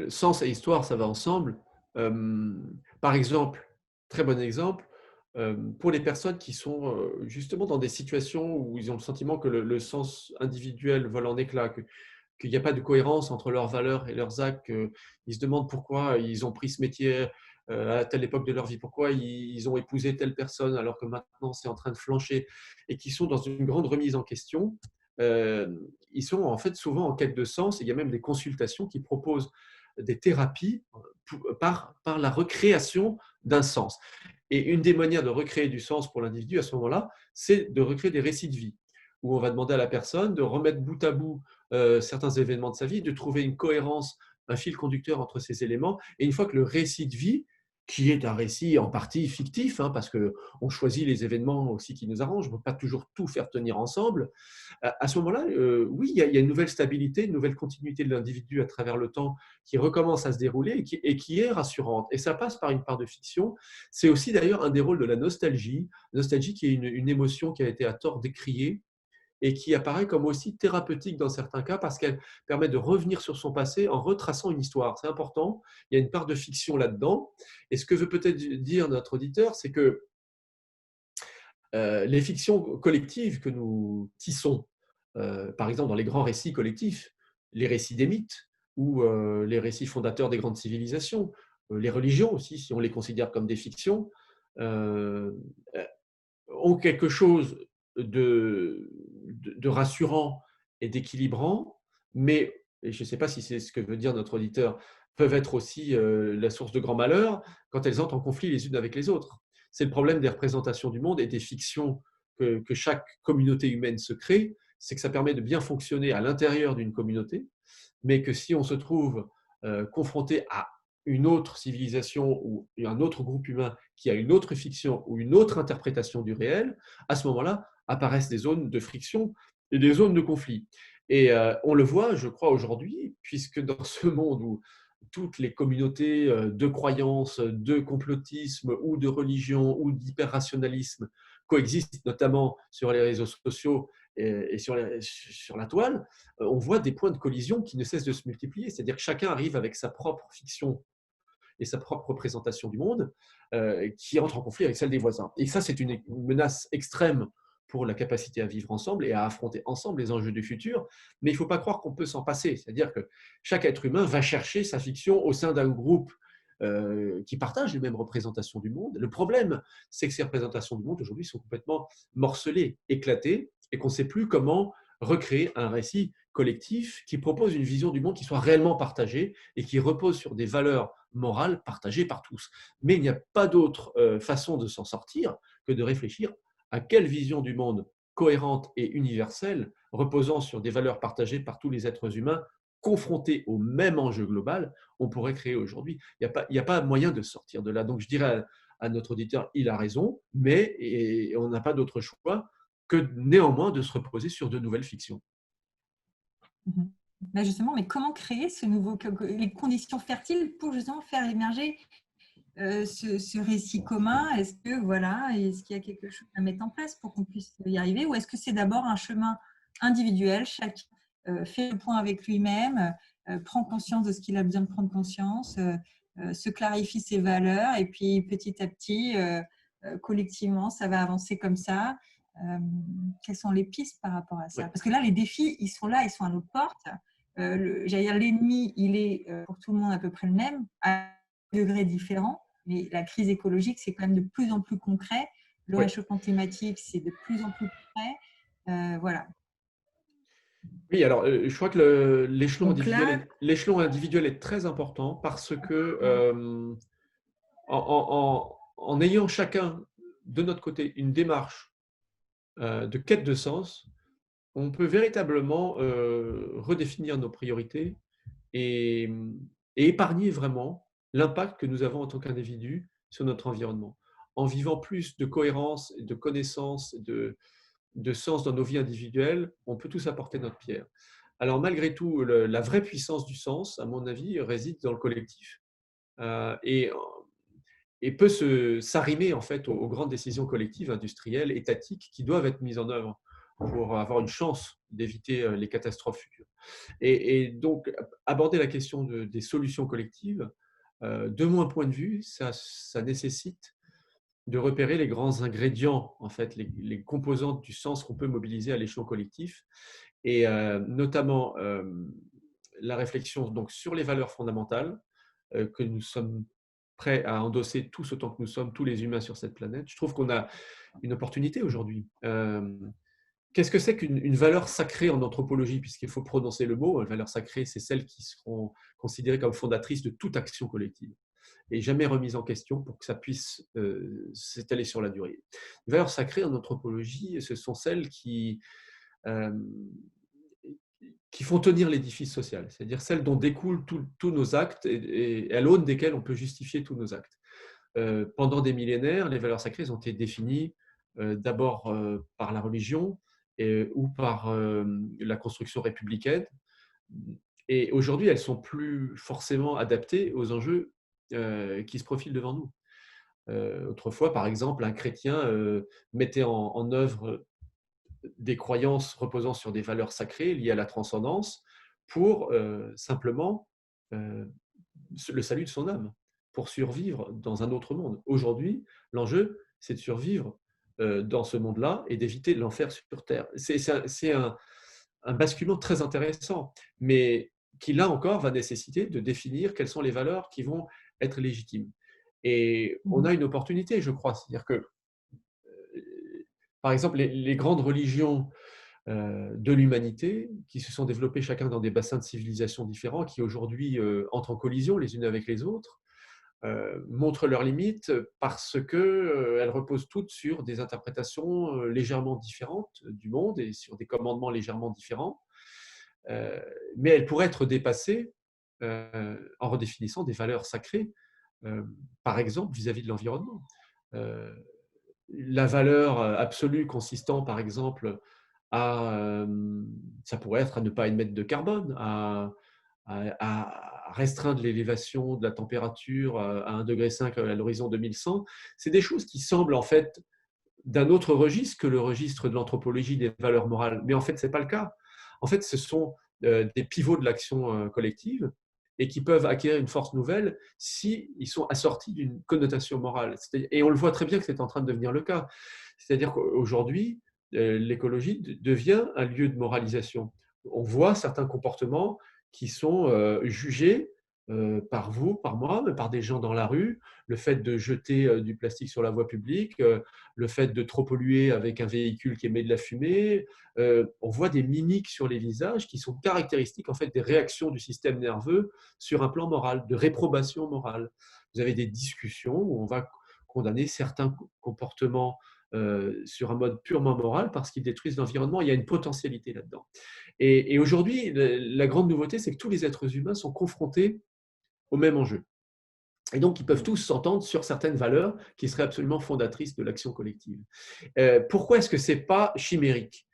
sens et histoire, ça va ensemble. Par exemple, très bon exemple, pour les personnes qui sont justement dans des situations où ils ont le sentiment que le sens individuel vole en éclats, qu'il n'y a pas de cohérence entre leurs valeurs et leurs actes, qu'ils se demandent pourquoi ils ont pris ce métier à telle époque de leur vie, pourquoi ils ont épousé telle personne alors que maintenant c'est en train de flancher, et qui sont dans une grande remise en question. Ils sont en fait souvent en quête de sens. Il y a même des consultations qui proposent des thérapies par la recréation d'un sens. Et une des manières de recréer du sens pour l'individu à ce moment-là, c'est de recréer des récits de vie, où on va demander à la personne de remettre bout à bout certains événements de sa vie, de trouver une cohérence, un fil conducteur entre ces éléments. Et une fois que le récit de vie, qui est un récit en partie fictif, parce qu'on choisit les événements aussi qui nous arrangent, on ne peut pas toujours tout faire tenir ensemble, à ce moment-là, oui, il y a une nouvelle stabilité, une nouvelle continuité de l'individu à travers le temps qui recommence à se dérouler et qui est rassurante. Et ça passe par une part de fiction. C'est aussi d'ailleurs un des rôles de la nostalgie qui est une émotion qui a été à tort décriée et qui apparaît comme aussi thérapeutique dans certains cas parce qu'elle permet de revenir sur son passé en retraçant une histoire. C'est important, il y a une part de fiction là-dedans. Et ce que veut peut-être dire notre auditeur, c'est que les fictions collectives que nous tissons, par exemple dans les grands récits collectifs, les récits des mythes ou les récits fondateurs des grandes civilisations, les religions aussi, si on les considère comme des fictions, euh, ont quelque chose de rassurant et d'équilibrant, mais, et je ne sais pas si c'est ce que veut dire notre auditeur, peuvent être aussi la source de grands malheurs quand elles entrent en conflit les unes avec les autres. C'est le problème des représentations du monde et des fictions que chaque communauté humaine se crée, c'est que ça permet de bien fonctionner à l'intérieur d'une communauté, mais que si on se trouve confronté à une autre civilisation ou un autre groupe humain qui a une autre fiction ou une autre interprétation du réel, à ce moment-là apparaissent des zones de friction et des zones de conflit. Et on le voit, je crois, aujourd'hui, puisque dans ce monde où toutes les communautés de croyances, de complotisme ou de religion ou d'hyper-rationalisme coexistent, notamment sur les réseaux sociaux et sur la toile, on voit des points de collision qui ne cessent de se multiplier. C'est-à-dire que chacun arrive avec sa propre fiction et sa propre représentation du monde qui entre en conflit avec celle des voisins. Et ça, c'est une menace extrême pour la capacité à vivre ensemble et à affronter ensemble les enjeux du futur. Mais il ne faut pas croire qu'on peut s'en passer. C'est-à-dire que chaque être humain va chercher sa fiction au sein d'un groupe qui partagent les mêmes représentations du monde. Le problème, c'est que ces représentations du monde aujourd'hui sont complètement morcelées, éclatées, et qu'on ne sait plus comment recréer un récit collectif qui propose une vision du monde qui soit réellement partagée et qui repose sur des valeurs morales partagées par tous. Mais il n'y a pas d'autre façon de s'en sortir que de réfléchir à quelle vision du monde cohérente et universelle, reposant sur des valeurs partagées par tous les êtres humains, confrontés au même enjeu global, on pourrait créer aujourd'hui. Il n'y a pas moyen de sortir de là. Donc je dirais à notre auditeur, il a raison, mais on n'a pas d'autre choix que néanmoins de se reposer sur de nouvelles fictions. Ben justement, mais comment créer les conditions fertiles pour justement faire émerger ce récit commun? Est-ce qu'il y a quelque chose à mettre en place pour qu'on puisse y arriver, ou est-ce que c'est d'abord un chemin individuel, chacun fait le point avec lui-même, prend conscience de ce qu'il a besoin de prendre conscience, se clarifie ses valeurs, et puis petit à petit, collectivement, ça va avancer comme ça. Quelles sont les pistes par rapport à ça? Parce que là, les défis, ils sont là, ils sont à notre porte. J'allais dire, l'ennemi, il est pour tout le monde à peu près le même, à degrés différents, mais la crise écologique, c'est quand même de plus en plus concret. Le réchauffement climatique, c'est de plus en plus concret. Voilà. Oui, alors je crois que l'échelon Là, individuel est très important parce que en ayant chacun de notre côté une démarche de quête de sens, on peut véritablement redéfinir nos priorités et, et épargner vraiment l'impact que nous avons en tant qu'individus sur notre environnement. En vivant plus de cohérence, de connaissance, de sens dans nos vies individuelles, on peut tous apporter notre pierre. Alors malgré tout, la vraie puissance du sens, à mon avis, réside dans le collectif euh, et, et peut s'arrimer en fait aux grandes décisions collectives, industrielles, étatiques qui doivent être mises en œuvre pour avoir une chance d'éviter les catastrophes futures. Et donc, aborder la question des solutions collectives, de mon point de vue, ça nécessite de repérer les grands ingrédients, en fait, les composantes du sens qu'on peut mobiliser à l'échelon collectif, et notamment la réflexion donc, sur les valeurs fondamentales que nous sommes prêts à endosser tous autant que nous sommes, tous les humains sur cette planète. Je trouve qu'on a une opportunité aujourd'hui. Qu'est-ce que c'est qu'une valeur sacrée en anthropologie? Puisqu'il faut prononcer le mot, une valeur sacrée, c'est celles qui seront considérées comme fondatrices de toute action collective et jamais remise en question pour que ça puisse s'étaler sur la durée. Les valeurs sacrées en anthropologie, ce sont celles euh, qui font tenir l'édifice social, c'est-à-dire celles dont découlent tous nos actes et à l'aune desquelles on peut justifier tous nos actes. Pendant des millénaires, les valeurs sacrées ont été définies d'abord par la religion ou par la construction républicaine. Et aujourd'hui, elles sont plus forcément adaptées aux enjeux qui se profilent devant nous. Autrefois, par exemple, un chrétien mettait en œuvre des croyances reposant sur des valeurs sacrées liées à la transcendance pour simplement le salut de son âme, pour survivre dans un autre monde. Aujourd'hui, l'enjeu, c'est de survivre dans ce monde-là et d'éviter l'enfer sur Terre. C'est un basculement très intéressant, mais qui, là encore, va nécessiter de définir quelles sont les valeurs qui vont être légitimes. Et on a une opportunité, je crois. C'est-à-dire que, par exemple, les grandes religions de l'humanité, qui se sont développées chacun dans des bassins de civilisation différents, qui aujourd'hui entrent en collision les unes avec les autres, montrent leurs limites parce qu'elles reposent toutes sur des interprétations légèrement différentes du monde et sur des commandements légèrement différents. Mais elles pourraient être dépassées en redéfinissant des valeurs sacrées, par exemple vis-à-vis de l'environnement. La valeur absolue consistant, par exemple, ça pourrait être à ne pas émettre de carbone, à restreindre l'élévation de la température à 1,5 degré à l'horizon 2100. C'est des choses qui semblent en fait d'un autre registre que le registre de l'anthropologie des valeurs morales. Mais en fait, ce n'est pas le cas. En fait, ce sont des pivots de l'action collective et qui peuvent acquérir une force nouvelle s'ils sont assortis d'une connotation morale. Et on le voit très bien que c'est en train de devenir le cas. C'est-à-dire qu'aujourd'hui, l'écologie devient un lieu de moralisation. On voit certains comportements qui sont jugés par vous, par moi, mais par des gens dans la rue. Le fait de jeter du plastique sur la voie publique, le fait de trop polluer avec un véhicule qui émet de la fumée. On voit des mimiques sur les visages qui sont caractéristiques en fait des réactions du système nerveux sur un plan moral, de réprobation morale. Vous avez des discussions où on va condamner certains comportements sur un mode purement moral parce qu'ils détruisent l'environnement. Il y a une potentialité là-dedans. Et aujourd'hui, la grande nouveauté, c'est que tous les êtres humains sont confrontés au même enjeu. Et donc, ils peuvent tous s'entendre sur certaines valeurs qui seraient absolument fondatrices de l'action collective. Pourquoi est-ce que ce n'est pas chimérique?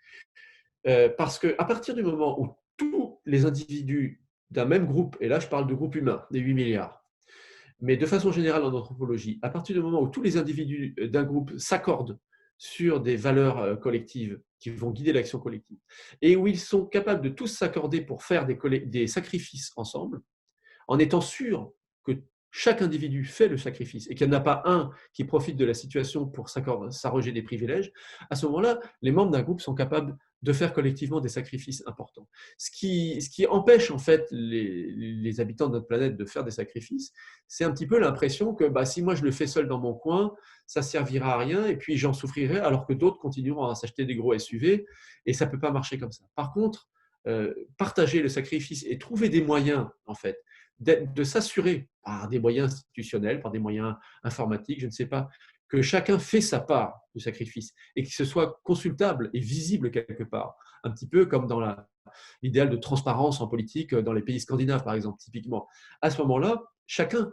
Parce qu'à partir du moment où tous les individus d'un même groupe, et là je parle de groupe humain, des 8 milliards, mais de façon générale en anthropologie, à partir du moment où tous les individus d'un groupe s'accordent sur des valeurs collectives qui vont guider l'action collective, et où ils sont capables de tous s'accorder pour faire des sacrifices ensemble, en étant sûr que chaque individu fait le sacrifice et qu'il n'y en a pas un qui profite de la situation pour s'arroger des privilèges, à ce moment-là, les membres d'un groupe sont capables de faire collectivement des sacrifices importants. Ce qui empêche en fait les habitants de notre planète de faire des sacrifices, c'est un petit peu l'impression que si moi je le fais seul dans mon coin, ça ne servira à rien et puis j'en souffrirai alors que d'autres continueront à s'acheter des gros SUV et ça ne peut pas marcher comme ça. Par contre, partager le sacrifice et trouver des moyens en fait de s'assurer par des moyens institutionnels, par des moyens informatiques, je ne sais pas, que chacun fait sa part de sacrifice et que ce soit consultable et visible quelque part. Un petit peu comme dans l'idéal de transparence en politique dans les pays scandinaves, par exemple, typiquement. À ce moment-là, chacun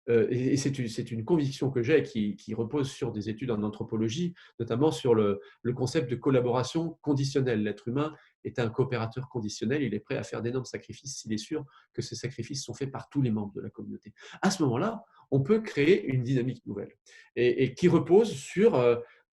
et c'est une conviction que j'ai qui repose sur des études en anthropologie, notamment sur le concept de collaboration conditionnelle. L'être humain est un coopérateur conditionnel, il est prêt à faire d'énormes sacrifices s'il est sûr que ces sacrifices sont faits par tous les membres de la communauté. À ce moment-là, on peut créer une dynamique nouvelle et qui repose sur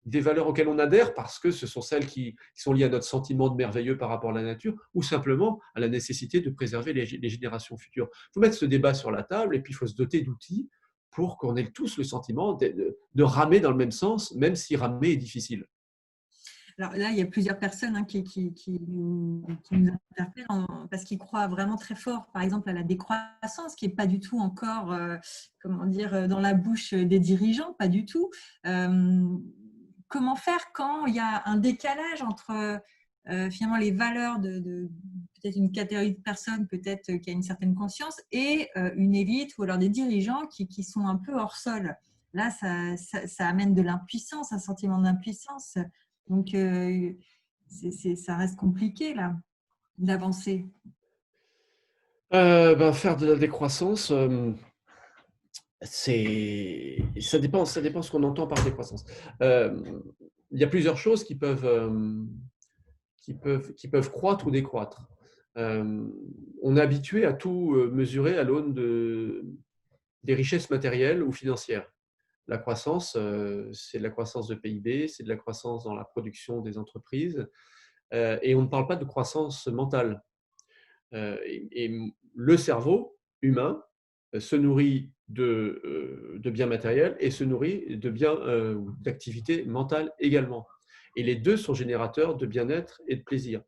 des valeurs auxquelles on adhère parce que ce sont celles qui sont liées à notre sentiment de merveilleux par rapport à la nature ou simplement à la nécessité de préserver les générations futures. Il faut mettre ce débat sur la table et puis il faut se doter d'outils pour qu'on ait tous le sentiment de ramer dans le même sens, même si ramer est difficile. Alors là, il y a plusieurs personnes qui nous interpellent parce qu'ils croient vraiment très fort, par exemple, à la décroissance, qui n'est pas du tout encore, dans la bouche des dirigeants, pas du tout. Comment faire quand il y a un décalage entre finalement les valeurs de peut-être une catégorie de personnes, peut-être qui a une certaine conscience, et une élite ou alors des dirigeants qui sont un peu hors sol. Là, ça amène de l'impuissance, un sentiment d'impuissance. Donc, ça reste compliqué là d'avancer. Faire de la décroissance, ça dépend ce qu'on entend par décroissance. Il y a plusieurs choses qui peuvent croître ou décroître. On est habitué à tout mesurer à l'aune des richesses matérielles ou financières. La croissance, c'est de la croissance de PIB, c'est de la croissance dans la production des entreprises, et on ne parle pas de croissance mentale. Et le cerveau humain se nourrit de biens matériels et se nourrit de biens d'activités mentales également. Et les deux sont générateurs de bien-être et de plaisir.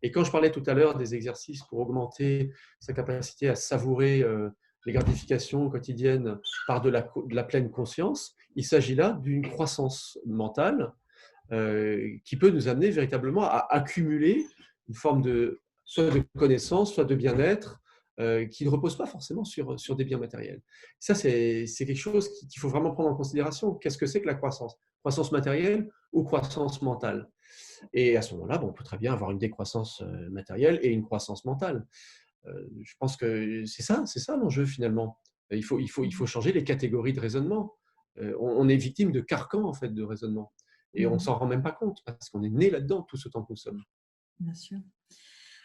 Et quand je parlais tout à l'heure des exercices pour augmenter sa capacité à savourer les gratifications quotidiennes par de la pleine conscience. Il s'agit là d'une croissance mentale qui peut nous amener véritablement à accumuler une forme soit de connaissance, soit de bien-être, qui ne repose pas forcément sur des biens matériels. Ça, c'est quelque chose qu'il faut vraiment prendre en considération. Qu'est-ce que c'est que la croissance? Croissance matérielle ou croissance mentale? Et à ce moment-là, on peut très bien avoir une décroissance matérielle et une croissance mentale. Je pense que c'est ça l'enjeu finalement. Il faut changer les catégories de raisonnement. On est victime de carcans en fait de raisonnement et on s'en rend même pas compte parce qu'on est né là-dedans tout autant que nous sommes. Bien sûr.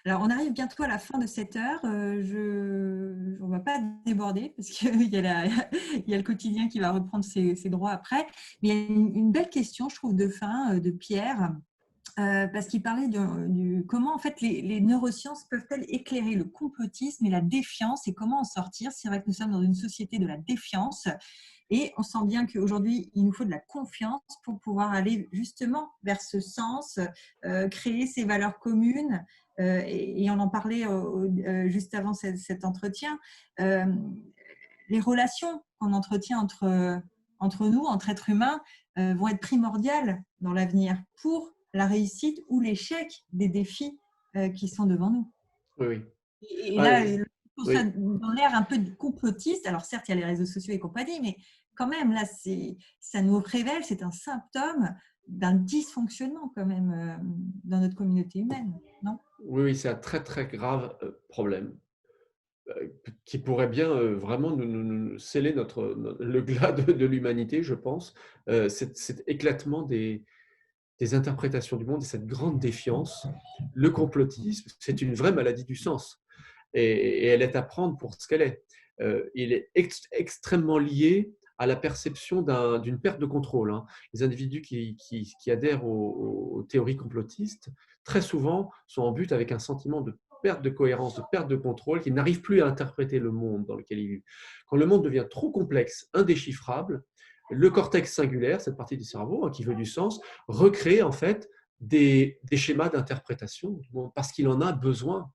Alors, on arrive bientôt à la fin de cette heure. On ne va pas déborder parce qu'il y a le quotidien qui va reprendre ses droits après. Mais il y a une belle question, je trouve, de fin de Pierre. Parce qu'il parlait comment en fait les neurosciences peuvent-elles éclairer le complotisme et la défiance et comment en sortir. C'est vrai que nous sommes dans une société de la défiance et on sent bien qu'aujourd'hui il nous faut de la confiance pour pouvoir aller justement vers ce sens, créer ces valeurs communes et on en parlait juste avant cet entretien. Les relations qu'on entretient entre nous, entre êtres humains, vont être primordiales dans l'avenir pour la réussite ou l'échec des défis qui sont devant nous. Oui, oui. Et Ah, là, pour ça, oui. dans l'air un peu complotiste, alors certes, il y a les réseaux sociaux et compagnie, mais quand même, là, ça nous révèle, c'est un symptôme d'un dysfonctionnement quand même dans notre communauté humaine, non? Oui, oui, c'est un très très grave problème qui pourrait bien vraiment nous sceller le glas de l'humanité, je pense. Cet éclatement des interprétations du monde et cette grande défiance. Le complotisme, c'est une vraie maladie du sens et elle est à prendre pour ce qu'elle est. Il est extrêmement lié à la perception d'une perte de contrôle. Hein. Les individus qui adhèrent aux théories complotistes, très souvent, sont en but avec un sentiment de perte de cohérence, de perte de contrôle, qui n'arrivent plus à interpréter le monde dans lequel ils vivent. Quand le monde devient trop complexe, indéchiffrable, le cortex singulaire, cette partie du cerveau qui veut du sens, recrée en fait des schémas d'interprétation du monde parce qu'il en a besoin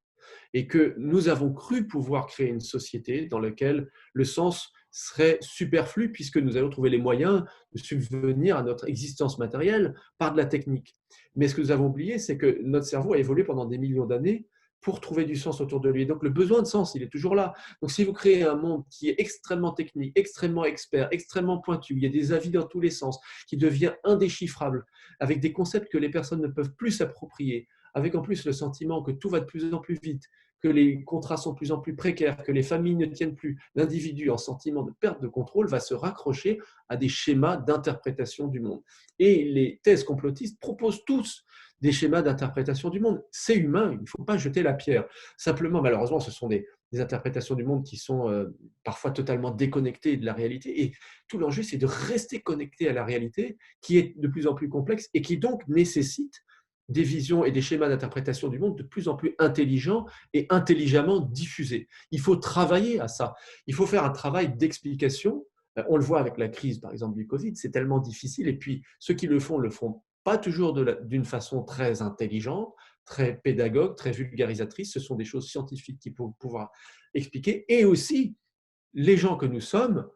et que nous avons cru pouvoir créer une société dans laquelle le sens serait superflu puisque nous allons trouver les moyens de subvenir à notre existence matérielle par de la technique. Mais ce que nous avons oublié, c'est que notre cerveau a évolué pendant des millions d'années pour trouver du sens autour de lui. Et donc le besoin de sens, il est toujours là. Donc si vous créez un monde qui est extrêmement technique, extrêmement expert, extrêmement pointu, il y a des avis dans tous les sens, qui devient indéchiffrable, avec des concepts que les personnes ne peuvent plus s'approprier, avec en plus le sentiment que tout va de plus en plus vite, que les contrats sont de plus en plus précaires, que les familles ne tiennent plus, l'individu en sentiment de perte de contrôle va se raccrocher à des schémas d'interprétation du monde. Et les thèses complotistes proposent tous des schémas d'interprétation du monde. C'est humain, il ne faut pas jeter la pierre. Simplement, malheureusement, ce sont des interprétations du monde qui sont parfois totalement déconnectées de la réalité. Et tout l'enjeu, c'est de rester connecté à la réalité qui est de plus en plus complexe et qui donc nécessite des visions et des schémas d'interprétation du monde de plus en plus intelligents et intelligemment diffusés. Il faut travailler à ça. Il faut faire un travail d'explication. On le voit avec la crise, par exemple, du Covid, c'est tellement difficile. Et puis, ceux qui le font pas toujours d'une façon très intelligente, très pédagogue, très vulgarisatrice. Ce sont des choses scientifiques qui peuvent pouvoir expliquer. Et aussi, les gens que nous sommes,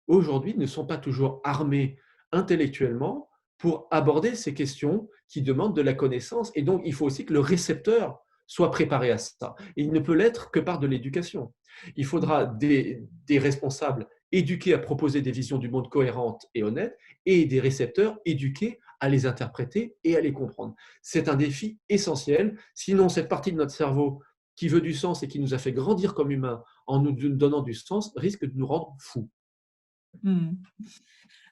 aujourd'hui, ne sont pas toujours armés intellectuellement pour aborder ces questions qui demandent de la connaissance. Et donc, il faut aussi que le récepteur soit préparé à ça. Et il ne peut l'être que par de l'éducation. Il faudra des responsables éduqués à proposer des visions du monde cohérentes et honnêtes, et des récepteurs éduqués à les interpréter et à les comprendre. C'est un défi essentiel. Sinon, cette partie de notre cerveau qui veut du sens et qui nous a fait grandir comme humains en nous donnant du sens risque de nous rendre fous.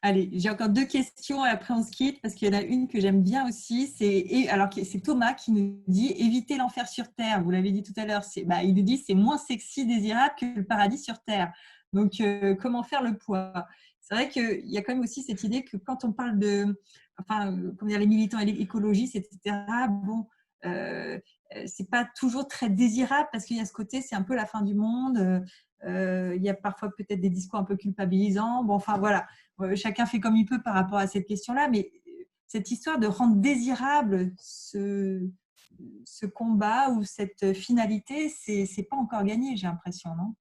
Allez, j'ai encore deux questions et après on se quitte parce qu'il y en a une que j'aime bien aussi. C'est Thomas qui nous dit éviter l'enfer sur terre. Vous l'avez dit tout à l'heure. Il nous dit c'est moins sexy, désirable que le paradis sur terre. Donc comment faire le poids? C'est vrai qu'il y a quand même aussi cette idée que quand on parle comment dire, les militants écologistes, etc. Bon, c'est pas toujours très désirable parce qu'il y a ce côté, c'est un peu la fin du monde. Il y a parfois peut-être des discours un peu culpabilisants. Bon, enfin voilà. Chacun fait comme il peut par rapport à cette question-là, mais cette histoire de rendre désirable ce combat ou cette finalité, c'est pas encore gagné, j'ai l'impression, non?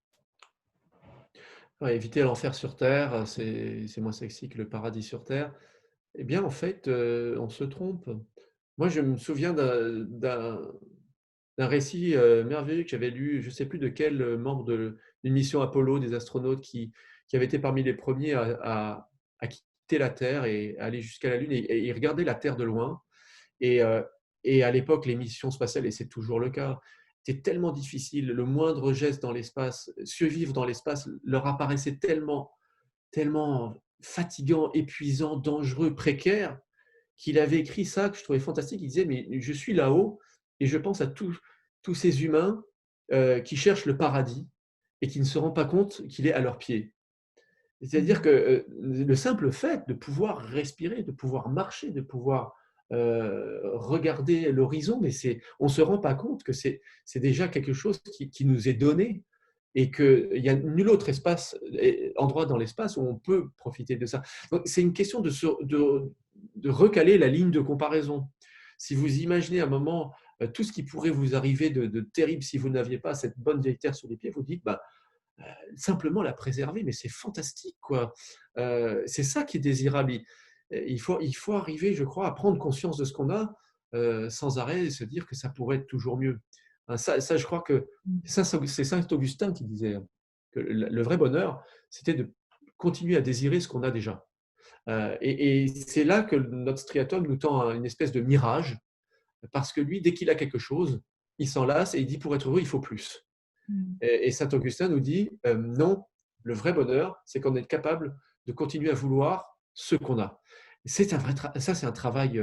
Ouais, éviter l'enfer sur terre, c'est moins sexy que le paradis sur terre. Eh bien, en fait, on se trompe. Moi, je me souviens d'un récit, merveilleux que j'avais lu, je ne sais plus de quel, membre d'une mission Apollo, des astronautes qui avaient été parmi les premiers à quitter la Terre et à aller jusqu'à la Lune et ils regardaient la Terre de loin et heu et à l'époque, les missions spatiales et c'est toujours le cas, c'était tellement difficile. Le moindre geste dans l'espace, survivre dans l'espace leur apparaissait tellement fatigant, épuisant, dangereux, précaire, qu'il avait écrit ça que je trouvais fantastique. Il disait: «Mais je suis là-haut et je pense à tous ces humains, qui cherchent le paradis et qui ne se rendent pas compte qu'il est à leurs pieds». C'est-à-dire que, le simple fait de pouvoir respirer, de pouvoir marcher, de pouvoir, regarder l'horizon, mais on ne se rend pas compte que c'est déjà quelque chose qui nous est donné et qu'il y a nul autre espace et endroit dans l'espace où on peut profiter de ça. Donc c'est une question de recaler la ligne de comparaison. Si vous imaginez un moment, tout ce qui pourrait vous arriver de terrible si vous n'aviez pas cette bonne vieille terre sous les pieds, vous dites: «Bah, simplement la préserver, mais c'est fantastique, quoi. C'est ça qui est désirable. Il faut arriver, je crois, à prendre conscience de ce qu'on a sans arrêt et se dire que ça pourrait être toujours mieux. Hein, ça, je crois que c'est Saint Augustin qui disait que le vrai bonheur, c'était de continuer à désirer ce qu'on a déjà. Et c'est là que notre striatum nous tend une espèce de mirage, parce que lui, dès qu'il a quelque chose, il s'en lasse et il dit pour être heureux, il faut plus. Mm. Et saint Augustin nous dit non, le vrai bonheur, c'est qu'on est capable de continuer à vouloir ce qu'on a. C'est un vrai ça, c'est un travail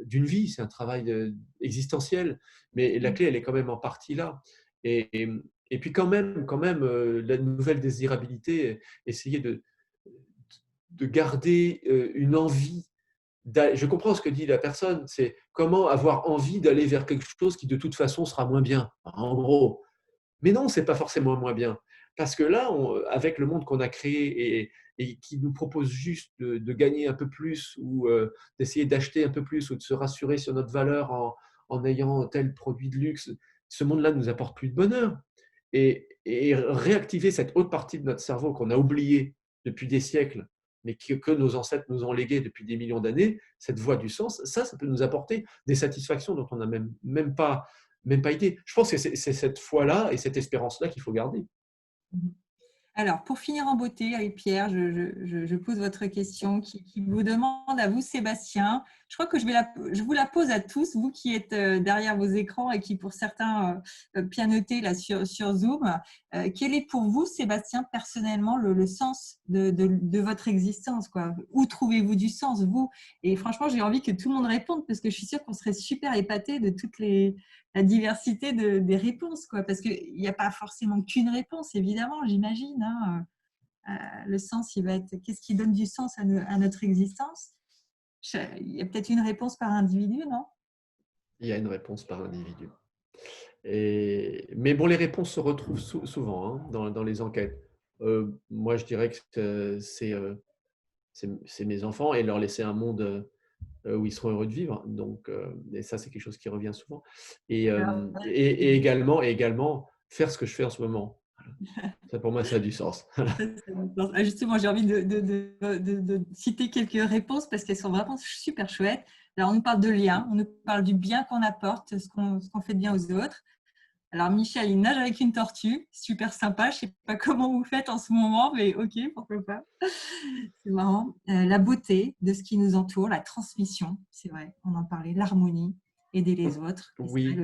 d'une vie, c'est un travail existentiel, mais la clé, elle est quand même en partie là. Et, et, et puis quand même la nouvelle désirabilité, essayer de garder une envie. Je comprends ce que dit la personne, c'est comment avoir envie d'aller vers quelque chose qui de toute façon sera moins bien, en gros. Mais non, c'est pas forcément moins bien. Parce que là, avec le monde qu'on a créé et qui nous propose juste de gagner un peu plus ou d'essayer d'acheter un peu plus ou de se rassurer sur notre valeur en ayant tel produit de luxe, ce monde-là ne nous apporte plus de bonheur. Et réactiver cette haute partie de notre cerveau qu'on a oubliée depuis des siècles, mais que nos ancêtres nous ont légué depuis des millions d'années, cette voie du sens, ça peut nous apporter des satisfactions dont on n'a même pas idée. Je pense que c'est cette foi-là et cette espérance-là qu'il faut garder. Mhm. Alors, pour finir en beauté, avec Pierre, je pose votre question qui vous demande à vous, Sébastien. Je crois que je vous la pose à tous, vous qui êtes derrière vos écrans et qui, pour certains, pianotez là sur Zoom. Quel est pour vous, Sébastien, personnellement, le sens de votre existence, quoi? Où trouvez-vous du sens, vous? Et franchement, j'ai envie que tout le monde réponde parce que je suis sûre qu'on serait super épatés de la diversité des réponses, quoi, parce qu'il n'y a pas forcément qu'une réponse, évidemment, j'imagine. Hein. Le sens, il va être qu'est-ce qui donne du sens à notre existence? Il y a peut-être une réponse par individu, non? Il y a une réponse par individu. Mais bon, les réponses se retrouvent souvent hein, dans les enquêtes. Moi, je dirais que c'est mes enfants et leur laisser un monde où ils seront heureux de vivre. Donc, et ça, c'est quelque chose qui revient souvent. Et, Alors, euh, et, et également faire ce que je fais en ce moment. Ça, pour moi, ça a du sens. justement, j'ai envie de citer quelques réponses parce qu'elles sont vraiment super chouettes. Alors, on nous parle de lien, on nous parle du bien qu'on apporte, ce qu'on fait de bien aux autres. Alors, Michel, il nage avec une tortue, super sympa. Je ne sais pas comment vous faites en ce moment, mais ok, pourquoi pas. C'est marrant. La beauté de ce qui nous entoure, la transmission, c'est vrai, on en parlait, l'harmonie, aider les autres. Et c'est vrai, Oui. vous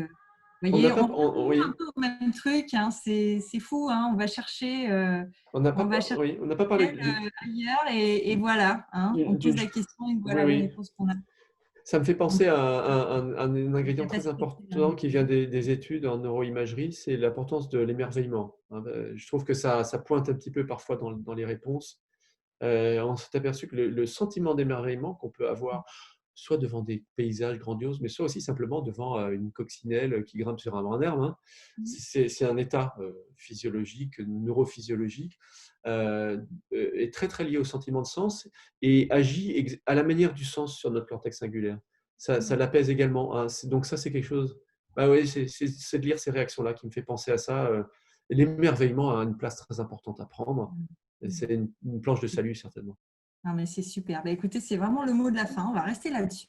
On n'a voyez, pas. on revient un Oui. peu au même truc, hein, c'est fou, hein, on va chercher, On n'a on va pas. chercher Oui. On n'a pas parlé ailleurs et voilà, hein, on pose d'une. la question et Oui, voilà la oui. réponse qu'on a. Ça me fait Donc, penser à un la ingrédient très capacité de important qui vient des études en neuroimagerie, c'est l'importance de l'émerveillement. Hein. Je trouve que ça pointe un petit peu parfois dans les réponses. On s'est aperçu que le sentiment d'émerveillement qu'on peut avoir, soit devant des paysages grandioses, mais soit aussi simplement devant une coccinelle qui grimpe sur un brin d'herbe, hein, c'est un état physiologique, neurophysiologique, euh, est très très lié au sentiment de sens et agit à la manière du sens sur notre cortex singulaire. Ça l'apaise également. Hein. Donc ça, c'est quelque chose. Bah oui, c'est de lire ces réactions-là qui me fait penser à ça. L'émerveillement a une place très importante à prendre. c'est une planche de salut, certainement. Non, mais c'est super. Bah, écoutez, c'est vraiment le mot de la fin. On va rester là-dessus,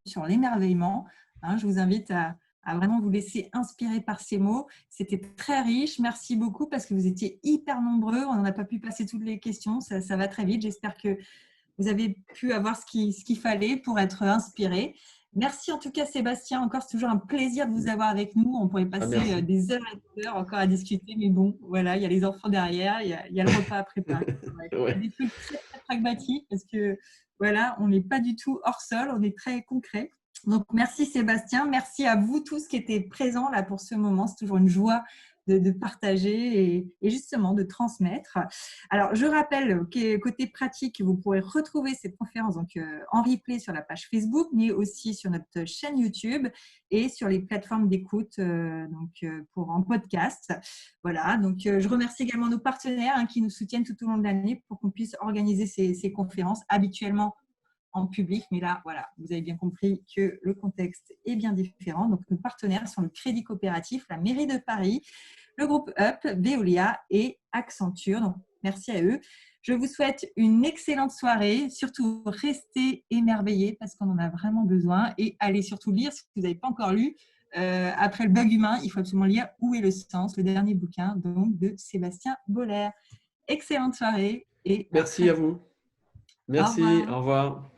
sur l'émerveillement. Hein, je vous invite à vraiment vous laisser inspirer par ces mots. C'était très riche. Merci beaucoup parce que vous étiez hyper nombreux. On n'a pas pu passer toutes les questions. Ça va très vite. J'espère que vous avez pu avoir ce qu'il fallait pour être inspiré. Merci en tout cas Sébastien, encore c'est toujours un plaisir de vous avoir avec nous. On pourrait Ah, passer merci. des heures et des heures encore à discuter, mais bon, voilà, il y a les enfants derrière, il y a le repas à préparer. Ouais. Ouais. Des trucs très, très pragmatiques parce que voilà, on n'est pas du tout hors sol, on est très concret. Donc merci Sébastien, merci à vous tous qui étaient présents là pour ce moment. C'est toujours une joie de partager et justement de transmettre. Alors, je rappelle côté pratique, vous pourrez retrouver cette conférence donc, en replay sur la page Facebook, mais aussi sur notre chaîne YouTube et sur les plateformes d'écoute en podcast. Voilà, donc je remercie également nos partenaires qui nous soutiennent tout au long de l'année pour qu'on puisse organiser ces conférences habituellement en public. Mais là, voilà, vous avez bien compris que le contexte est bien différent. Donc, nos partenaires sont le Crédit Coopératif, la Mairie de Paris, le groupe UP, Veolia et Accenture. Donc, merci à eux. Je vous souhaite une excellente soirée. Surtout, restez émerveillés parce qu'on en a vraiment besoin. Et allez surtout lire si vous n'avez pas encore lu. Après le bug humain, il faut absolument lire Où est le sens, le dernier bouquin donc, de Sébastien Boller. Excellente soirée et à Merci très à vite. vous. Au Merci, revoir. au revoir.